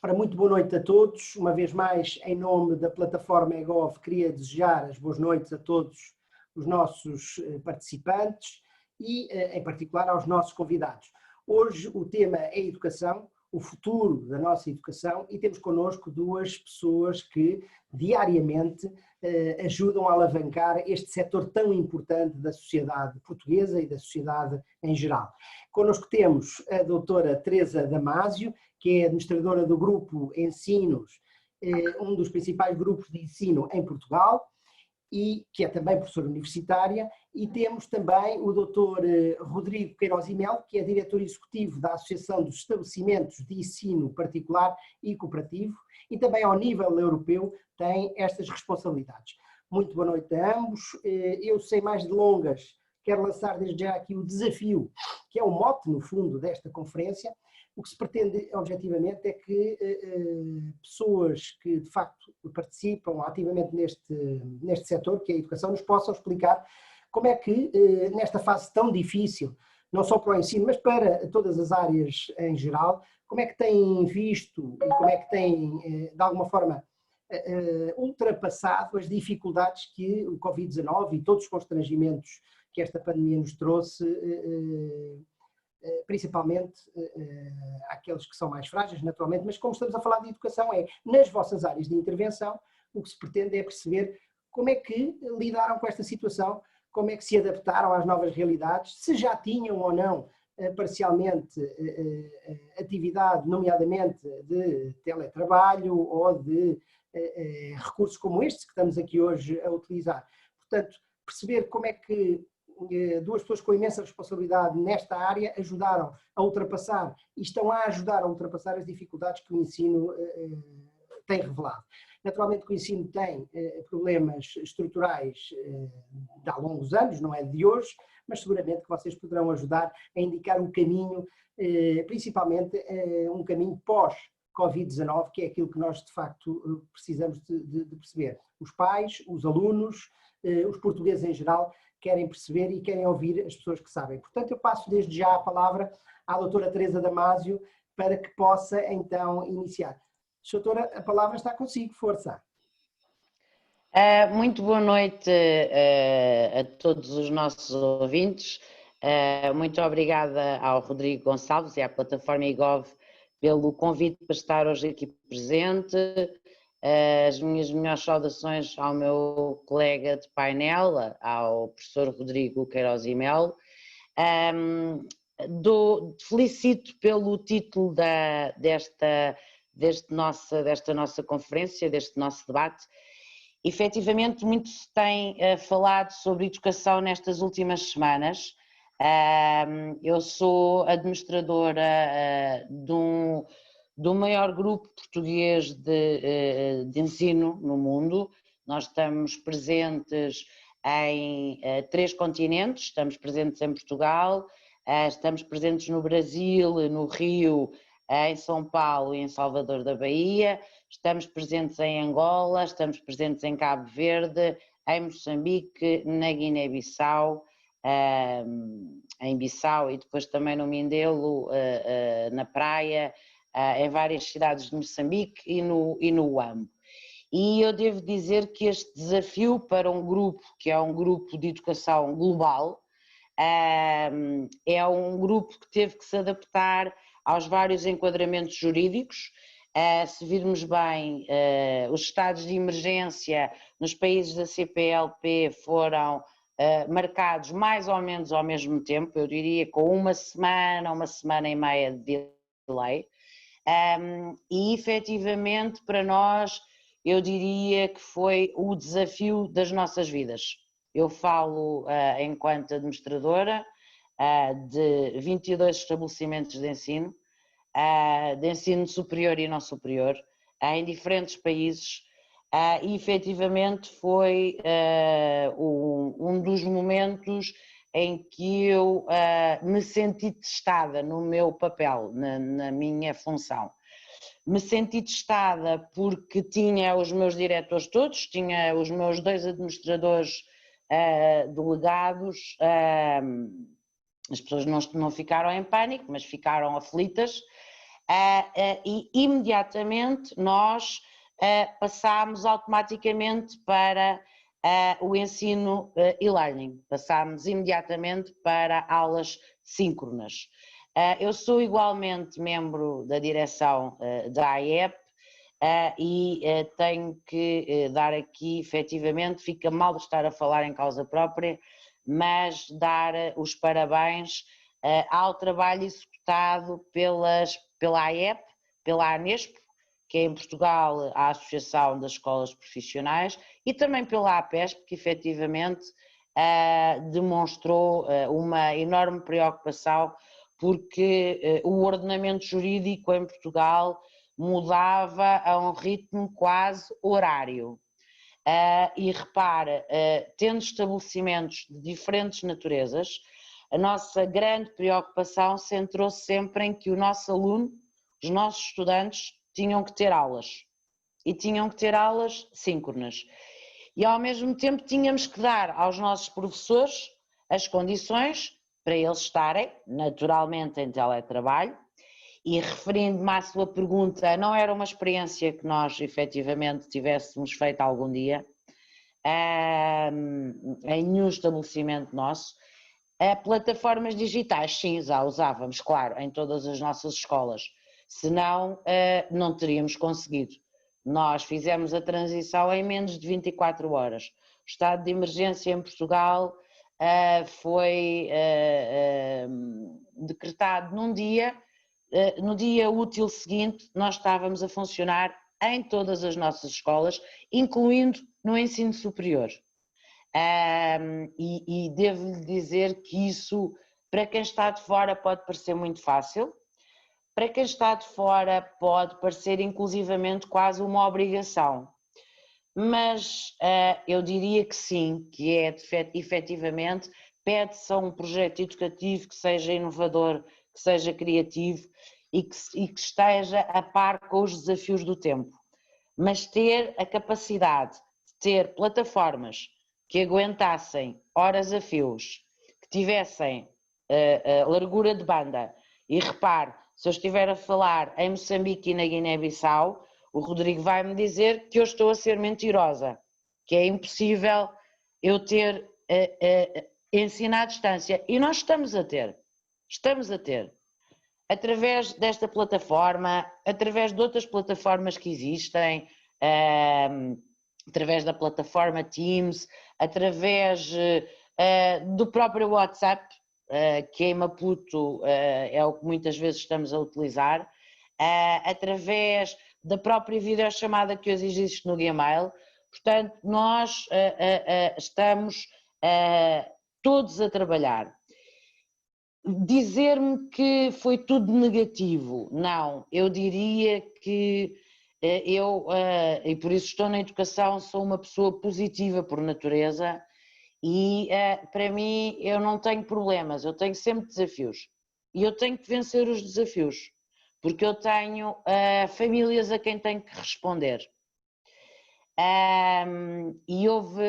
Ora, muito boa noite a todos. Uma vez mais, em nome da plataforma eGov, queria desejar as boas noites a todos os nossos participantes e, em particular, aos nossos convidados. Hoje o tema é educação, o futuro da nossa educação, e temos connosco duas pessoas que diariamente ajudam a alavancar este setor tão importante da sociedade portuguesa e da sociedade em geral. Connosco temos a doutora Teresa Damásio, que é administradora do Grupo Ensinos, um dos principais grupos de ensino em Portugal, e que é também professora universitária, e temos também o Dr. Rodrigo Queiroz e Melo, que é diretor executivo da Associação dos Estabelecimentos de Ensino Particular e Cooperativo, e também ao nível europeu tem estas responsabilidades. Muito boa noite a ambos. Eu, sem mais delongas, quero lançar desde já aqui o desafio, que é o mote, no fundo, desta conferência. O que se pretende, objetivamente, é que pessoas que, de facto, participam ativamente neste setor, que é a educação, nos possam explicar como é que, nesta fase tão difícil, não só para o ensino, mas para todas as áreas em geral, como é que têm visto e como é que têm, de alguma forma, ultrapassado as dificuldades que o Covid-19 e todos os constrangimentos que esta pandemia nos trouxe, principalmente àqueles que são mais frágeis, naturalmente, mas como estamos a falar de educação, nas vossas áreas de intervenção, o que se pretende é perceber como é que lidaram com esta situação, como é que se adaptaram às novas realidades, se já tinham ou não parcialmente atividade, nomeadamente de teletrabalho ou de recursos como estes que estamos aqui hoje a utilizar. Portanto, perceber como é que duas pessoas com imensa responsabilidade nesta área ajudaram a ultrapassar e estão a ajudar a ultrapassar as dificuldades que o ensino tem revelado. Naturalmente que o ensino tem problemas estruturais de há longos anos, não é de hoje, mas seguramente que vocês poderão ajudar a indicar um caminho, principalmente um caminho pós-Covid-19, que é aquilo que nós de facto precisamos de perceber. Os pais, os alunos, os portugueses em geral, querem perceber e querem ouvir as pessoas que sabem. Portanto, eu passo desde já a palavra à doutora Teresa Damásio para que possa então iniciar. Doutora, a palavra está consigo, força. Muito boa noite a todos os nossos ouvintes. Muito obrigada ao Rodrigo Gonçalves e à plataforma eGov pelo convite para estar hoje aqui presente. As minhas melhores saudações ao meu colega de painel, ao professor Rodrigo Queiroz e Melo. Felicito pelo título desta nossa conferência, deste nosso debate. Efetivamente, muito se tem falado sobre educação nestas últimas semanas. Eu sou administradora do maior grupo português de ensino no mundo. Nós estamos presentes em 3 continentes, estamos presentes em Portugal, estamos presentes no Brasil, no Rio, em São Paulo e em Salvador da Bahia, estamos presentes em Angola, estamos presentes em Cabo Verde, em Moçambique, na Guiné-Bissau, em Bissau e depois também no Mindelo, na praia, em várias cidades de Moçambique e no Uambo. E eu devo dizer que este desafio para um grupo que é um grupo de educação global, é um grupo que teve que se adaptar aos vários enquadramentos jurídicos. Se virmos bem, os estados de emergência nos países da CPLP foram marcados mais ou menos ao mesmo tempo, eu diria com uma semana e meia de delay. E efetivamente para nós eu diria que foi o desafio das nossas vidas. Eu falo enquanto administradora de 22 estabelecimentos de ensino superior e não superior, em diferentes países, e efetivamente foi um dos momentos em que eu me senti testada no meu papel, na minha função. Me senti testada porque tinha os meus diretores todos, tinha os meus 2 administradores delegados, as pessoas não ficaram em pânico, mas ficaram aflitas, e imediatamente nós passámos automaticamente para o ensino e-learning, passámos imediatamente para aulas síncronas. Eu sou igualmente membro da direção da AEP e tenho que dar aqui, efetivamente, fica mal estar a falar em causa própria, mas dar os parabéns ao trabalho executado pela AEP, pela ANESP, que é em Portugal a Associação das Escolas Profissionais, e também pela APESP, que efetivamente demonstrou uma enorme preocupação, porque o ordenamento jurídico em Portugal mudava a um ritmo quase horário. E repara, tendo estabelecimentos de diferentes naturezas, a nossa grande preocupação centrou-se sempre em que o nosso aluno, os nossos estudantes, tinham que ter aulas, e tinham que ter aulas síncronas. E ao mesmo tempo tínhamos que dar aos nossos professores as condições para eles estarem naturalmente em teletrabalho. E referindo-me à sua pergunta, não era uma experiência que nós efetivamente tivéssemos feito algum dia em nenhum estabelecimento nosso. Plataformas digitais, sim, já usávamos, claro, em todas as nossas escolas, senão não teríamos conseguido. Nós fizemos a transição em menos de 24 horas. O estado de emergência em Portugal foi decretado num dia. No dia útil seguinte, nós estávamos a funcionar em todas as nossas escolas, incluindo no ensino superior. E devo-lhe dizer que isso, para quem está de fora, pode parecer muito fácil, para quem está de fora pode parecer inclusivamente quase uma obrigação, mas eu diria que sim, que é efetivamente, pede-se a um projeto educativo que seja inovador, que seja criativo e que esteja a par com os desafios do tempo, mas ter a capacidade de ter plataformas que aguentassem horas a fios, que tivessem largura de banda, e repare, se eu estiver a falar em Moçambique e na Guiné-Bissau, o Rodrigo vai-me dizer que eu estou a ser mentirosa, que é impossível eu ter ensino à distância, e nós estamos a ter, através desta plataforma, através de outras plataformas que existem, através da plataforma Teams, através do próprio WhatsApp, que em Maputo é o que muitas vezes estamos a utilizar, através da própria videochamada que hoje existe no Gmail. Portanto, nós estamos todos a trabalhar. Dizer-me que foi tudo negativo, não, eu diria que e por isso estou na educação, sou uma pessoa positiva por natureza e para mim eu não tenho problemas, eu tenho sempre desafios e eu tenho que vencer os desafios, porque eu tenho famílias a quem tenho que responder. E houve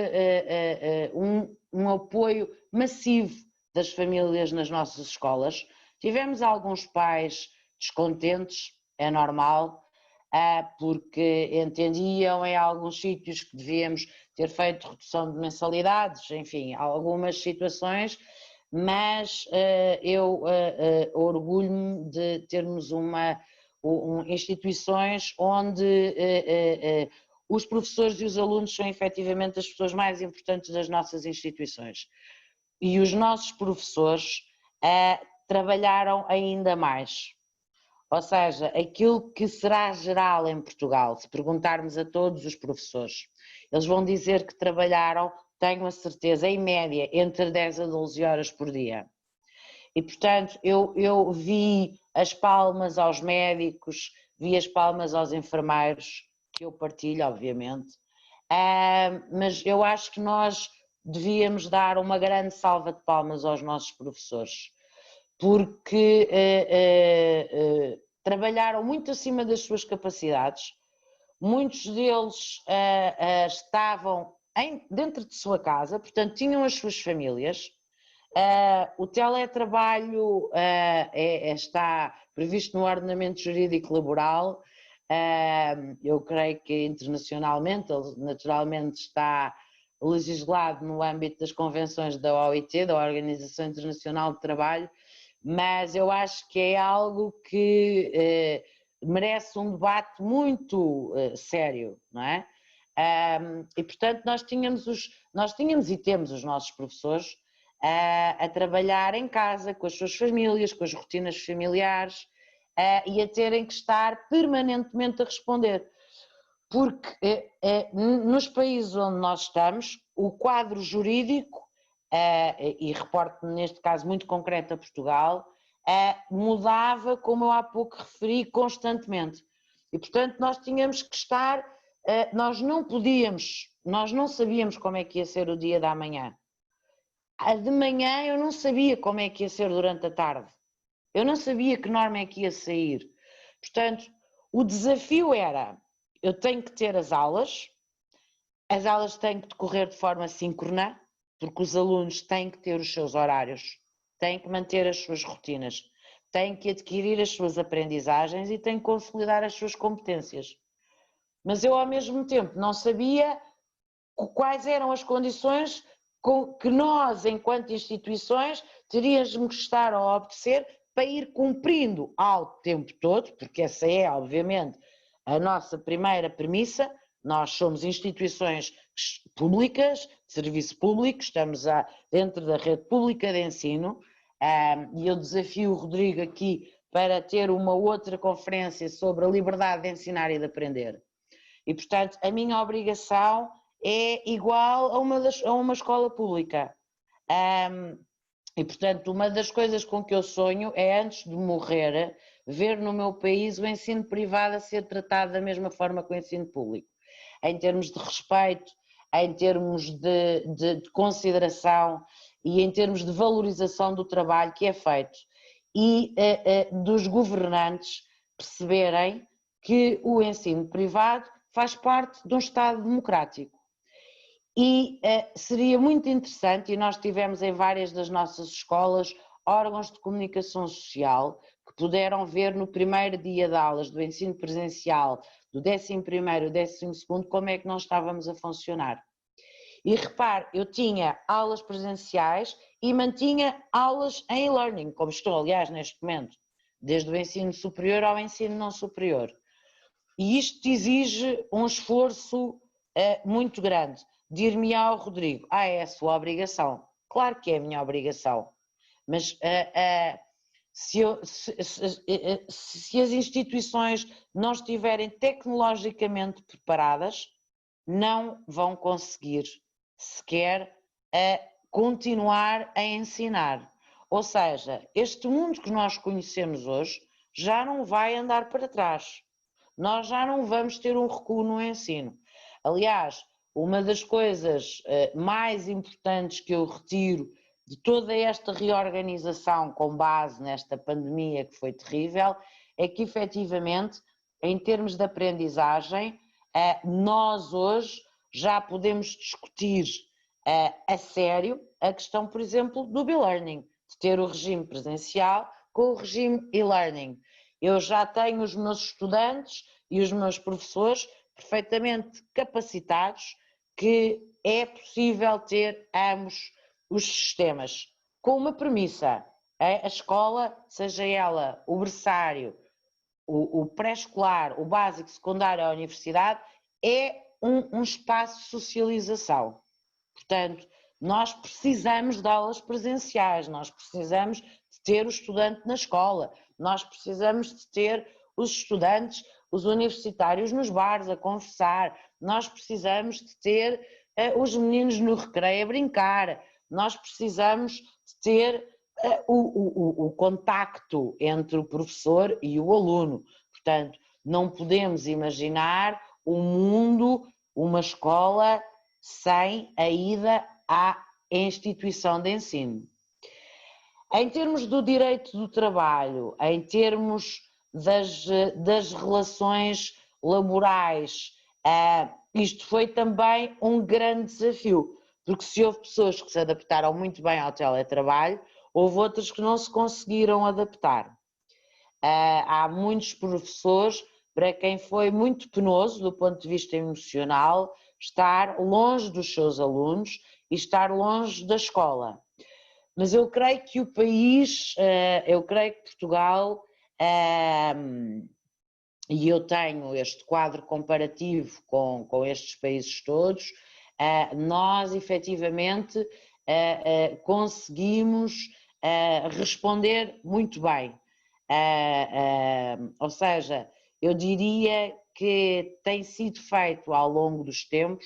um apoio massivo das famílias nas nossas escolas. Tivemos alguns pais descontentes, é normal, porque entendiam em alguns sítios que devíamos ter feito redução de mensalidades, enfim, algumas situações, mas eu orgulho-me de termos instituições onde os professores e os alunos são efetivamente as pessoas mais importantes das nossas instituições. E os nossos professores trabalharam ainda mais. Ou seja, aquilo que será geral em Portugal, se perguntarmos a todos os professores, eles vão dizer que trabalharam, tenho a certeza, em média, entre 10 a 12 horas por dia. E, portanto, eu vi as palmas aos médicos, vi as palmas aos enfermeiros, que eu partilho, obviamente, mas eu acho que nós devíamos dar uma grande salva de palmas aos nossos professores, porque trabalharam muito acima das suas capacidades, muitos deles estavam dentro de sua casa, portanto tinham as suas famílias, O teletrabalho está previsto no ordenamento jurídico laboral. Eu creio que internacionalmente, ele naturalmente está legislado no âmbito das convenções da OIT, da Organização Internacional do Trabalho, mas eu acho que é algo que merece um debate muito sério, não é? E portanto nós tínhamos e temos os nossos professores a trabalhar em casa, com as suas famílias, com as rotinas familiares e a terem que estar permanentemente a responder. Porque nos países onde nós estamos, o quadro jurídico, e reporto neste caso muito concreto a Portugal, mudava, como eu há pouco referi, constantemente. E portanto nós tínhamos que estar, nós não sabíamos como é que ia ser o dia da manhã. De manhã eu não sabia como é que ia ser durante a tarde. Eu não sabia que norma é que ia sair. Portanto, o desafio era, eu tenho que ter as aulas têm que decorrer de forma síncrona, porque os alunos têm que ter os seus horários, têm que manter as suas rotinas, têm que adquirir as suas aprendizagens e têm que consolidar as suas competências. Mas eu, ao mesmo tempo, não sabia quais eram as condições que nós, enquanto instituições, teríamos que estar a obedecer para ir cumprindo ao tempo todo, porque essa é, obviamente, a nossa primeira premissa. Nós somos instituições públicas, de serviço público, estamos dentro da rede pública de ensino, e eu desafio o Rodrigo aqui para ter uma outra conferência sobre a liberdade de ensinar e de aprender. E, portanto, a minha obrigação é igual a uma escola pública. E, portanto, uma das coisas com que eu sonho é, antes de morrer, ver no meu país o ensino privado a ser tratado da mesma forma que o ensino público, em termos de respeito, em termos de consideração e em termos de valorização do trabalho que é feito, e dos governantes perceberem que o ensino privado faz parte de um Estado democrático. E seria muito interessante, e nós tivemos em várias das nossas escolas órgãos de comunicação social que puderam ver no primeiro dia de aulas do ensino presencial, do 11º e 12º, como é que nós estávamos a funcionar. E repare, eu tinha aulas presenciais e mantinha aulas em e-learning, como estou, aliás, neste momento, desde o ensino superior ao ensino não superior. E isto exige um esforço muito grande. Dir-me ao Rodrigo, é a sua obrigação. Claro que é a minha obrigação, mas se as instituições não estiverem tecnologicamente preparadas, não vão conseguir sequer continuar a ensinar. Ou seja, este mundo que nós conhecemos hoje já não vai andar para trás. Nós já não vamos ter um recuo no ensino. Aliás, uma das coisas mais importantes que eu retiro de toda esta reorganização com base nesta pandemia que foi terrível, é que efetivamente, em termos de aprendizagem, nós hoje já podemos discutir a sério a questão, por exemplo, do e-learning, de ter o regime presencial com o regime e-learning. Eu já tenho os meus estudantes e os meus professores perfeitamente capacitados que é possível ter ambos os sistemas, com uma premissa: a escola, seja ela o berçário, o pré-escolar, o básico, secundário, a universidade, é um espaço de socialização. Portanto, nós precisamos de aulas presenciais, nós precisamos de ter o estudante na escola, nós precisamos de ter os estudantes, os universitários nos bares a conversar, nós precisamos de ter os meninos no recreio a brincar, nós precisamos de ter o contacto entre o professor e o aluno. Portanto, não podemos imaginar um mundo, uma escola sem a ida à instituição de ensino. Em termos do direito do trabalho, em termos das relações laborais, isto foi também um grande desafio, Porque se houve pessoas que se adaptaram muito bem ao teletrabalho, houve outras que não se conseguiram adaptar. Há muitos professores para quem foi muito penoso do ponto de vista emocional estar longe dos seus alunos e estar longe da escola. Mas eu creio que o país, eu creio que Portugal, e eu tenho este quadro comparativo com estes países todos, nós efetivamente conseguimos responder muito bem. Ou seja, eu diria que tem sido feito ao longo dos tempos,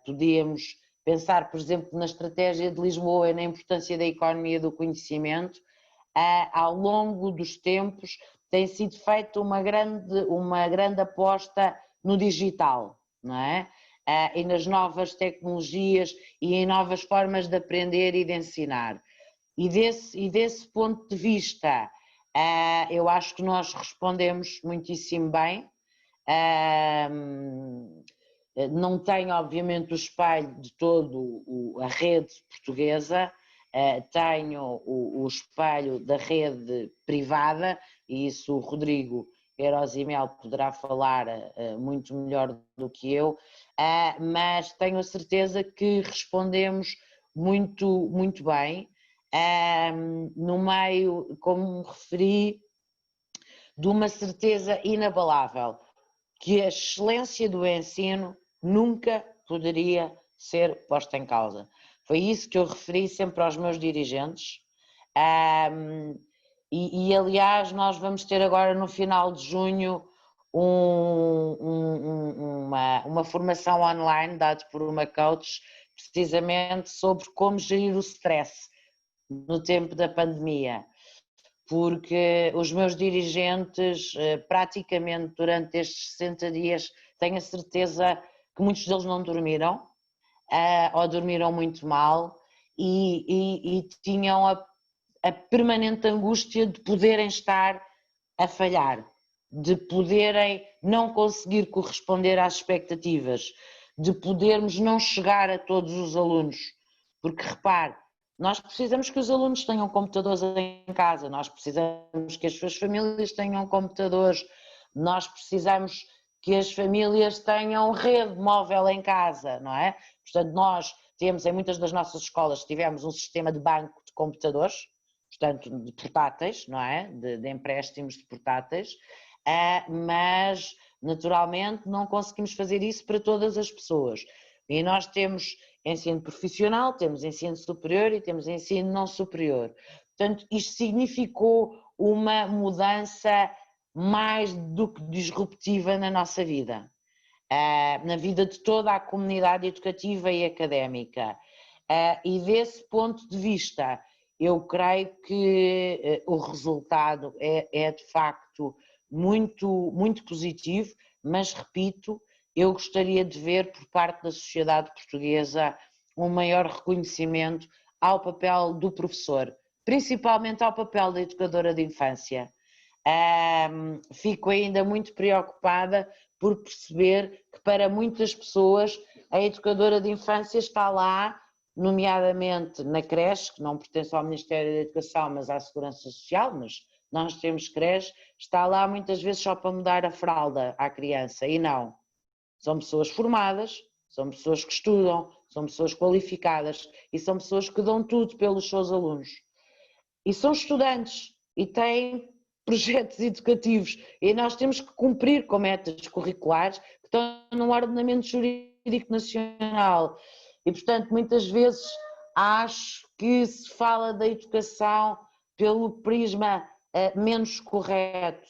podíamos pensar, por exemplo, na estratégia de Lisboa e na importância da economia do conhecimento, ao longo dos tempos tem sido feita uma grande aposta no digital, não é? E nas novas tecnologias e em novas formas de aprender e de ensinar. E desse ponto de vista, eu acho que nós respondemos muitíssimo bem. Não tenho, obviamente, o espelho de todo a rede portuguesa, tenho o espelho da rede privada, e isso o Rodrigo Erosimel poderá falar muito melhor do que eu, mas tenho a certeza que respondemos muito, muito bem, no meio, como referi, de uma certeza inabalável, que a excelência do ensino nunca poderia ser posta em causa. Foi isso que eu referi sempre aos meus dirigentes, aliás nós vamos ter agora no final de junho uma formação online dada por uma coach, precisamente sobre como gerir o stress no tempo da pandemia, porque os meus dirigentes praticamente durante estes 60 dias tenho a certeza que muitos deles não dormiram, ou dormiram muito mal e tinham a permanente angústia de poderem estar a falhar, de poderem não conseguir corresponder às expectativas, de podermos não chegar a todos os alunos, porque repare, nós precisamos que os alunos tenham computadores em casa, nós precisamos que as suas famílias tenham computadores, nós precisamos que as famílias tenham rede móvel em casa, não é? Portanto, nós temos em muitas das nossas escolas, tivemos um sistema de banco de computadores, portanto, de portáteis, não é? De empréstimos de portáteis, mas naturalmente não conseguimos fazer isso para todas as pessoas. E nós temos ensino profissional, temos ensino superior e temos ensino não superior. Portanto, isto significou uma mudança mais do que disruptiva na nossa vida, na vida de toda a comunidade educativa e académica. E desse ponto de vista, eu creio que o resultado é de facto muito, muito positivo, mas repito, eu gostaria de ver por parte da sociedade portuguesa um maior reconhecimento ao papel do professor, principalmente ao papel da educadora de infância. Fico ainda muito preocupada por perceber que para muitas pessoas a educadora de infância está lá, nomeadamente na creche, que não pertence ao Ministério da Educação, mas à Segurança Social, mas nós temos creche, está lá muitas vezes só para mudar a fralda à criança, e não. São pessoas formadas, são pessoas que estudam, são pessoas qualificadas e são pessoas que dão tudo pelos seus alunos. E são estudantes e têm projetos educativos e nós temos que cumprir com metas curriculares que estão no ordenamento jurídico nacional. E, portanto, muitas vezes acho que se fala da educação pelo prisma menos correto.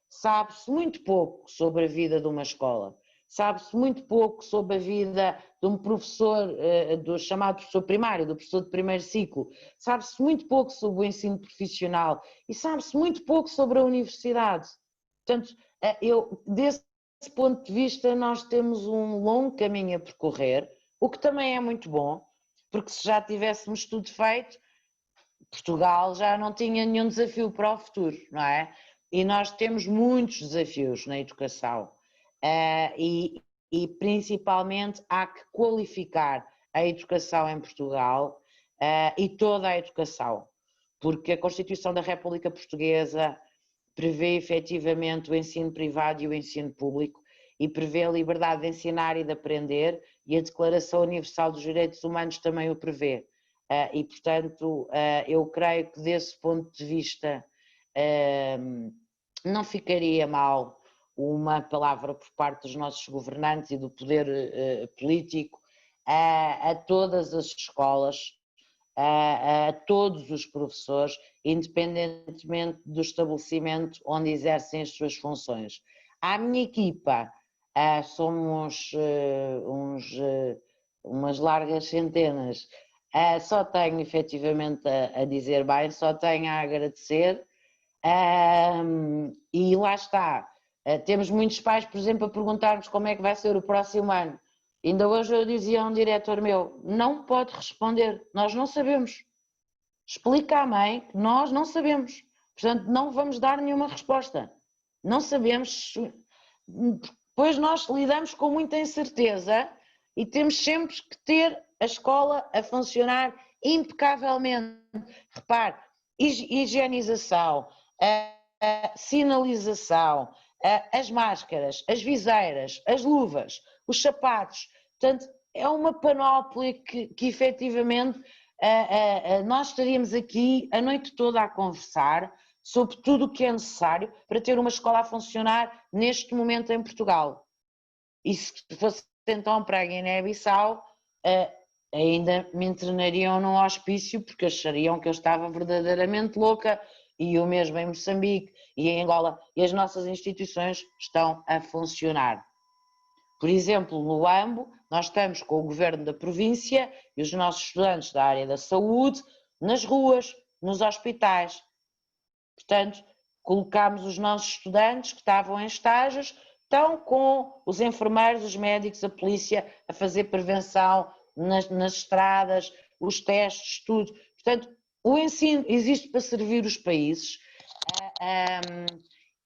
Sabe-se muito pouco sobre a vida de uma escola. Sabe-se muito pouco sobre a vida de um professor, do chamado professor primário, do professor de primeiro ciclo. Sabe-se muito pouco sobre o ensino profissional e sabe-se muito pouco sobre a universidade. Portanto, desse ponto de vista, nós temos um longo caminho a percorrer, o que também é muito bom, porque se já tivéssemos tudo feito, Portugal já não tinha nenhum desafio para o futuro, não é? E nós temos muitos desafios na educação. E principalmente há que qualificar a educação em Portugal e toda a educação, porque a Constituição da República Portuguesa prevê efetivamente o ensino privado e o ensino público e prevê a liberdade de ensinar e de aprender, e a Declaração Universal dos Direitos Humanos também o prevê. E, portanto, eu creio que desse ponto de vista não ficaria mal uma palavra por parte dos nossos governantes e do poder político a todas as escolas, a todos os professores, independentemente do estabelecimento onde exercem as suas funções. À minha equipa, somos umas largas centenas, só tenho efetivamente a dizer bem, só tenho a agradecer, e lá está. Temos muitos pais, por exemplo, a perguntar-nos como é que vai ser o próximo ano. Ainda hoje eu dizia a um diretor meu, não pode responder, nós não sabemos. Explica à mãe que nós não sabemos, portanto não vamos dar nenhuma resposta. Não sabemos, pois nós lidamos com muita incerteza e temos sempre que ter a escola a funcionar impecavelmente. Repare, higienização, sinalização, as máscaras, as viseiras, as luvas, os sapatos, portanto é uma panóplia que efetivamente nós estaríamos aqui a noite toda a conversar sobre tudo o que é necessário para ter uma escola a funcionar neste momento em Portugal. E se fosse então para a Guiné-Bissau, ainda me internariam num hospício porque achariam que eu estava verdadeiramente louca, e o mesmo em Moçambique e em Angola, e as nossas instituições estão a funcionar. Por exemplo, no Huambo, nós estamos com o governo da província e os nossos estudantes da área da saúde nas ruas, nos hospitais. Portanto, colocámos os nossos estudantes que estavam em estágios, estão com os enfermeiros, os médicos, a polícia a fazer prevenção nas estradas, os testes, tudo. Portanto, o ensino existe para servir os países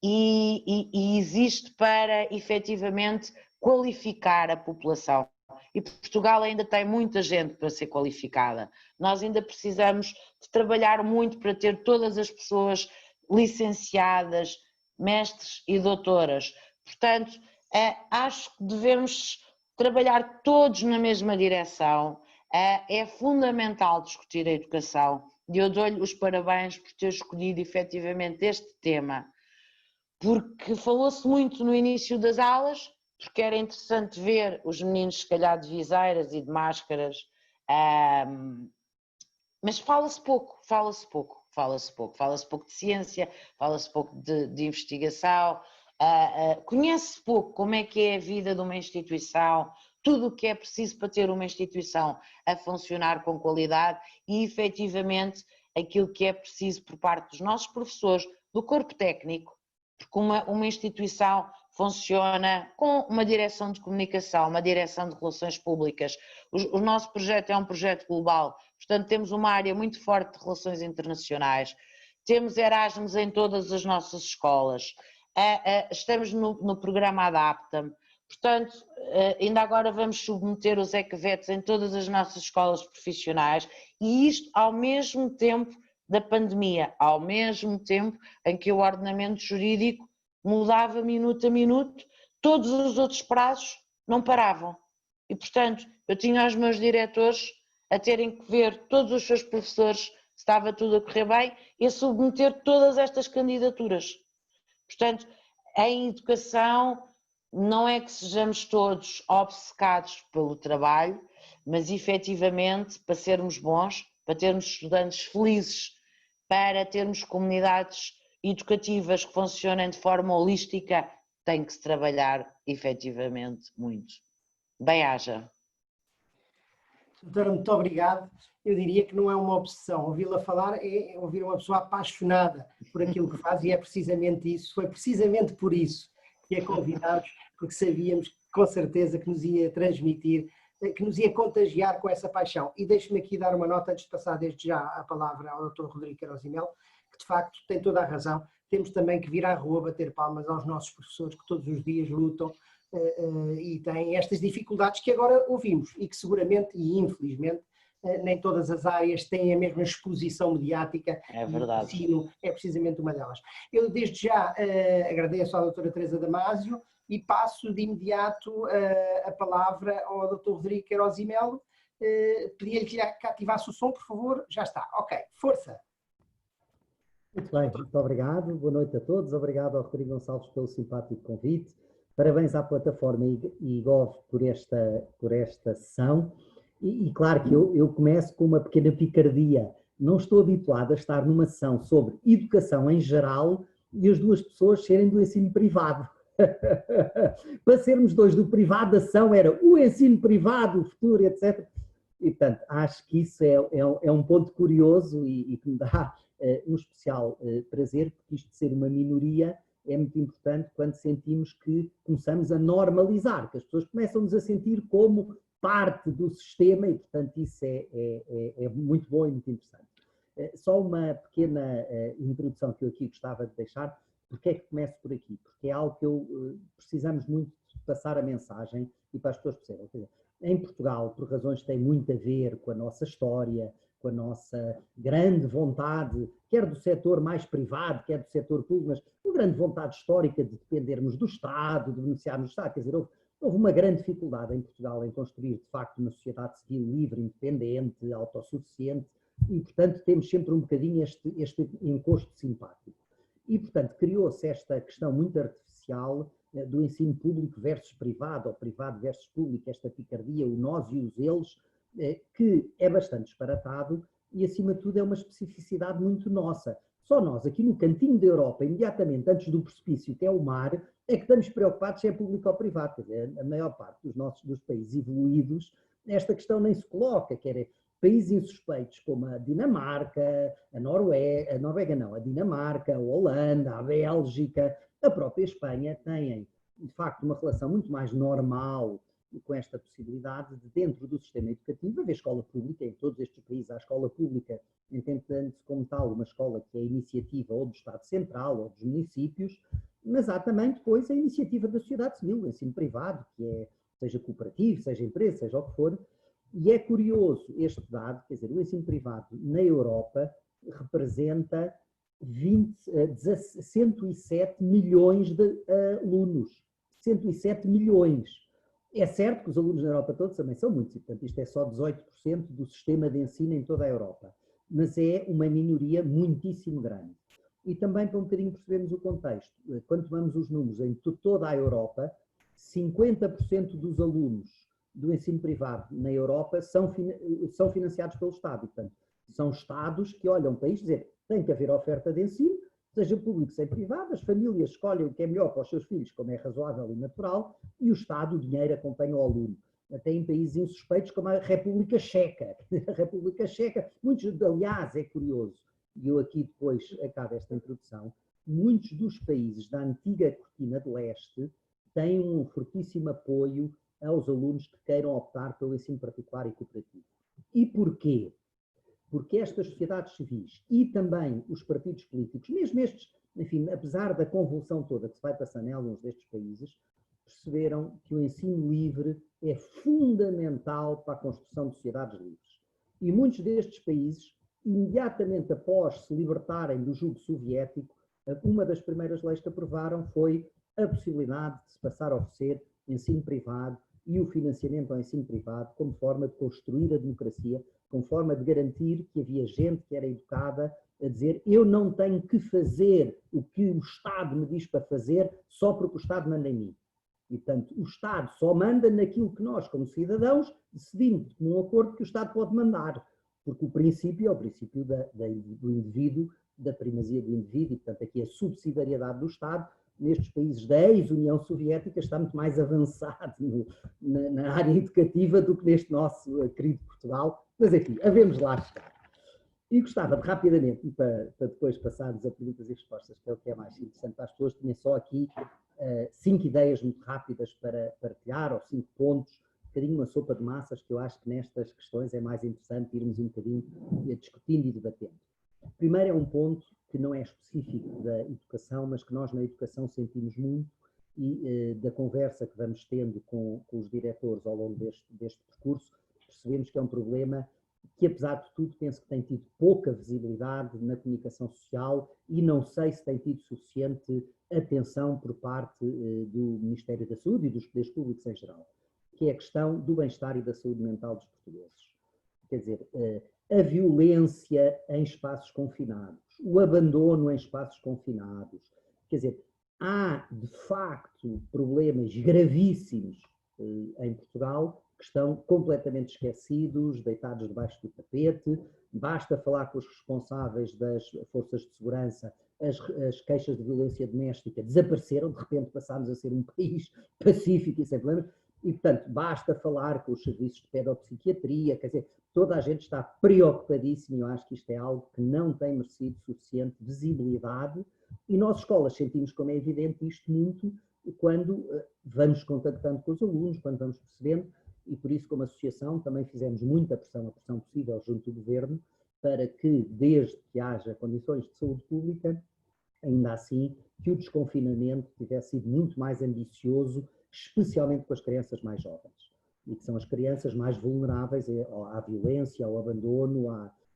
e existe para efetivamente qualificar a população. E Portugal ainda tem muita gente para ser qualificada. Nós ainda precisamos de trabalhar muito para ter todas as pessoas licenciadas, mestres e doutoras. Portanto, acho que devemos trabalhar todos na mesma direção. É fundamental discutir a educação e eu dou-lhe os parabéns por ter escolhido efetivamente este tema, porque falou-se muito no início das aulas, porque era interessante ver os meninos se calhar de viseiras e de máscaras, mas fala-se pouco de ciência, fala-se pouco de investigação, conhece-se pouco como é que é a vida de uma instituição, tudo o que é preciso para ter uma instituição a funcionar com qualidade e efetivamente aquilo que é preciso por parte dos nossos professores, do corpo técnico, porque uma instituição funciona com uma direção de comunicação, uma direção de relações públicas. O nosso projeto é um projeto global, portanto temos uma área muito forte de relações internacionais, temos Erasmus em todas as nossas escolas, estamos no programa Adapta-me, portanto ainda agora vamos submeter os ECVETs em todas as nossas escolas profissionais e isto ao mesmo tempo da pandemia, ao mesmo tempo em que o ordenamento jurídico mudava minuto a minuto, todos os outros prazos não paravam. E, portanto, eu tinha os meus diretores a terem que ver todos os seus professores se estava tudo a correr bem e a submeter todas estas candidaturas. Portanto, em educação não é que sejamos todos obcecados pelo trabalho, mas efetivamente para sermos bons, para termos estudantes felizes, para termos comunidades educativas que funcionem de forma holística, tem que se trabalhar efetivamente muito. Bem-haja. Doutora, muito obrigado. Eu diria que não é uma obsessão. Ouvi-la falar é ouvir uma pessoa apaixonada por aquilo que faz e é precisamente isso, foi precisamente por isso que a convidámos, porque sabíamos com certeza que nos ia transmitir, que nos ia contagiar com essa paixão. E deixe-me aqui dar uma nota, antes de passar desde já a palavra ao Dr. Rodrigo Queiroz e Melo, que de facto tem toda a razão. Temos também que vir à rua bater palmas aos nossos professores que todos os dias lutam e têm estas dificuldades que agora ouvimos e que seguramente e infelizmente nem todas as áreas têm a mesma exposição mediática. É verdade. E o ensino é precisamente uma delas. Eu desde já agradeço à doutora Teresa Damasio e passo de imediato a palavra ao doutor Rodrigo Queiroz e Melo. Pedia-lhe que ativasse o som, por favor. Já está. Ok, força. Muito bem, muito obrigado. Boa noite a todos. Obrigado ao Rodrigo Gonçalves pelo simpático convite. Parabéns à plataforma eGov por esta sessão. E claro que eu começo com uma pequena picardia. Não estou habituado a estar numa sessão sobre educação em geral e as duas pessoas serem do ensino privado. Para sermos dois do privado, a sessão era o ensino privado, o futuro, etc. E, portanto, acho que isso é um ponto curioso e que me dá um especial prazer, porque isto de ser uma minoria é muito importante quando sentimos que começamos a normalizar, que as pessoas começam-nos a sentir como parte do sistema e, portanto, isso é muito bom e muito interessante. Só uma pequena introdução que eu aqui gostava de deixar. Porque é que começo por aqui? Porque é algo que precisamos muito de passar a mensagem e para as pessoas perceberem. Em Portugal, por razões que têm muito a ver com a nossa história, com a nossa grande vontade, quer do setor mais privado, quer do setor público, mas uma grande vontade histórica de dependermos do Estado, de beneficiarmos do Estado, quer dizer, houve uma grande dificuldade em Portugal em construir, de facto, uma sociedade civil livre, independente, autossuficiente, e, portanto, temos sempre um bocadinho este encosto simpático. E, portanto, criou-se esta questão muito artificial do ensino público versus privado, ou privado versus público, esta picardia, o nós e os eles, que é bastante disparatado e, acima de tudo, é uma especificidade muito nossa. Só nós, aqui no cantinho da Europa, imediatamente antes do precipício, que é o mar, é que estamos preocupados se é público ou privado. Quer dizer, a maior parte dos países evoluídos, esta questão nem se coloca, quer dizer, países insuspeitos como a Dinamarca, a Noruega não, a Dinamarca, a Holanda, a Bélgica, a própria Espanha têm, de facto, uma relação muito mais normal com esta possibilidade de, dentro do sistema educativo, haver escola pública. Em todos estes países há escola pública, entendendo-se como tal uma escola que é iniciativa ou do Estado Central ou dos municípios, mas há também depois a iniciativa da sociedade civil, o ensino privado, que é, seja cooperativo, seja empresa, seja o que for. E é curioso este dado, quer dizer, o ensino privado na Europa representa 107 milhões de alunos. 107 milhões. É certo que os alunos na Europa todos também são muitos, e portanto isto é só 18% do sistema de ensino em toda a Europa. Mas é uma minoria muitíssimo grande. E também para um bocadinho percebermos o contexto, quando tomamos os números em toda a Europa, 50% dos alunos do ensino privado na Europa são financiados pelo Estado. Portanto, são Estados que olham para isto e dizem tem que haver oferta de ensino, seja público, seja privado, as famílias escolhem o que é melhor para os seus filhos, como é razoável e natural, e o Estado, o dinheiro, acompanha o aluno. Até em países insuspeitos como a República Checa. A República Checa, aliás, é curioso, e eu aqui depois acabo esta introdução, muitos dos países da antiga Cortina de Leste têm um fortíssimo apoio aos alunos que queiram optar pelo ensino particular e cooperativo. E porquê? Porque estas sociedades civis e também os partidos políticos, mesmo estes, enfim, apesar da convulsão toda que se vai passando em alguns destes países, perceberam que o ensino livre é fundamental para a construção de sociedades livres. E muitos destes países, imediatamente após se libertarem do jugo soviético, uma das primeiras leis que aprovaram foi a possibilidade de se passar a oferecer ensino privado e o financiamento ao ensino privado como forma de construir a democracia, como forma de garantir que havia gente que era educada a dizer eu não tenho que fazer o que o Estado me diz para fazer só porque o Estado manda em mim. E, portanto, o Estado só manda naquilo que nós, como cidadãos, decidimos de um acordo que o Estado pode mandar, porque o princípio é o princípio do indivíduo, da primazia do indivíduo, e, portanto, aqui a subsidiariedade do Estado, nestes países da ex-União Soviética, está muito mais avançado na área educativa do que neste nosso querido Portugal, mas enfim, havemos lá chegar. E gostava de rapidamente, para depois passarmos a perguntas e respostas, que é o que é mais interessante para as pessoas, tinha só aqui 5 ideias muito rápidas para partilhar, ou 5 pontos, um bocadinho uma sopa de massas, que eu acho que nestas questões é mais interessante irmos um bocadinho discutindo e debatendo. Primeiro é um ponto que não é específico da educação, mas que nós na educação sentimos muito, e da conversa que vamos tendo com os diretores ao longo deste percurso, percebemos que é um problema que, apesar de tudo, penso que tem tido pouca visibilidade na comunicação social e não sei se tem tido suficiente atenção por parte do Ministério da Saúde e dos poderes públicos em geral, que é a questão do bem-estar e da saúde mental dos portugueses. Quer dizer, a violência em espaços confinados, o abandono em espaços confinados, quer dizer, há de facto problemas gravíssimos em Portugal que estão completamente esquecidos, deitados debaixo do tapete. Basta falar com os responsáveis das forças de segurança, as queixas de violência doméstica desapareceram, de repente passámos a ser um país pacífico e sem problemas, e portanto basta falar com os serviços de pedopsiquiatria, quer dizer, toda a gente está preocupadíssima e eu acho que isto é algo que não tem merecido suficiente visibilidade e nós, escolas, sentimos, como é evidente, isto muito quando vamos contactando com os alunos, quando vamos percebendo, e por isso, como associação, também fizemos muita pressão, a pressão possível junto do Governo, para que, desde que haja condições de saúde pública, ainda assim, que o desconfinamento tivesse sido muito mais ambicioso, especialmente com as crianças mais jovens, e que são as crianças mais vulneráveis à violência, ao abandono,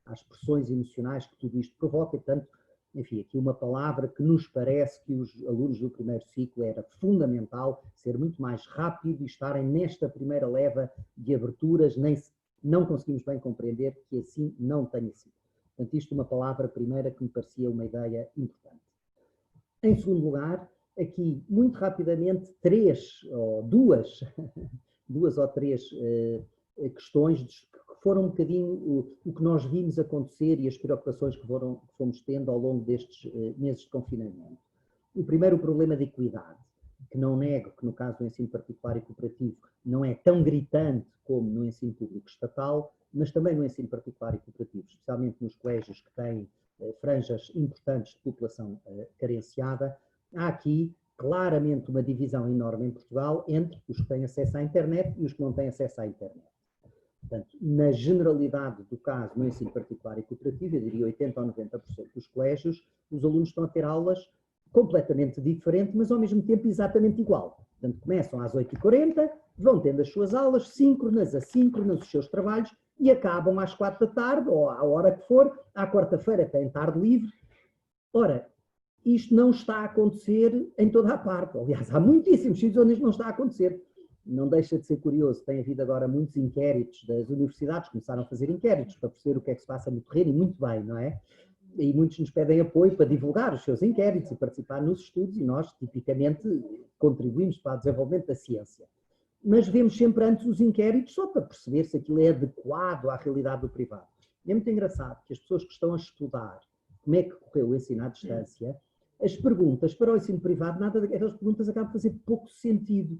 às pressões emocionais que tudo isto provoca, e, portanto, enfim, aqui uma palavra que nos parece que os alunos do primeiro ciclo era fundamental, ser muito mais rápido e estarem nesta primeira leva de aberturas, não conseguimos bem compreender que assim não tenha sido. Portanto, isto é uma palavra primeira que me parecia uma ideia importante. Em segundo lugar, aqui, muito rapidamente, duas ou três questões que foram um bocadinho o que nós vimos acontecer e as preocupações que fomos tendo ao longo destes meses de confinamento. O primeiro, o problema de equidade, que não nego que no caso do ensino particular e cooperativo não é tão gritante como no ensino público estatal, mas também no ensino particular e cooperativo, especialmente nos colégios que têm franjas importantes de população carenciada, há aqui claramente uma divisão enorme em Portugal entre os que têm acesso à internet e os que não têm acesso à internet. Portanto, na generalidade do caso, no ensino particular e cooperativo, eu diria 80% ou 90% dos colégios, os alunos estão a ter aulas completamente diferentes, mas ao mesmo tempo exatamente igual. Portanto, começam às 8h40, vão tendo as suas aulas, síncronas, assíncronas, os seus trabalhos, e acabam às 4 da tarde, ou à hora que for, à quarta-feira têm tarde livre. Ora, isto não está a acontecer em toda a parte. Aliás, há muitíssimos sítios onde isto não está a acontecer. Não deixa de ser curioso, tem havido agora muitos inquéritos das universidades, começaram a fazer inquéritos para perceber o que é que se passa no terreno, e muito bem, não é? E muitos nos pedem apoio para divulgar os seus inquéritos e participar nos estudos, e nós, tipicamente, contribuímos para o desenvolvimento da ciência. Mas vemos sempre antes os inquéritos só para perceber se aquilo é adequado à realidade do privado. E é muito engraçado que as pessoas que estão a estudar como é que correu o ensino à distância, as perguntas para o ensino privado, nada daquelas perguntas acabam por fazer pouco sentido.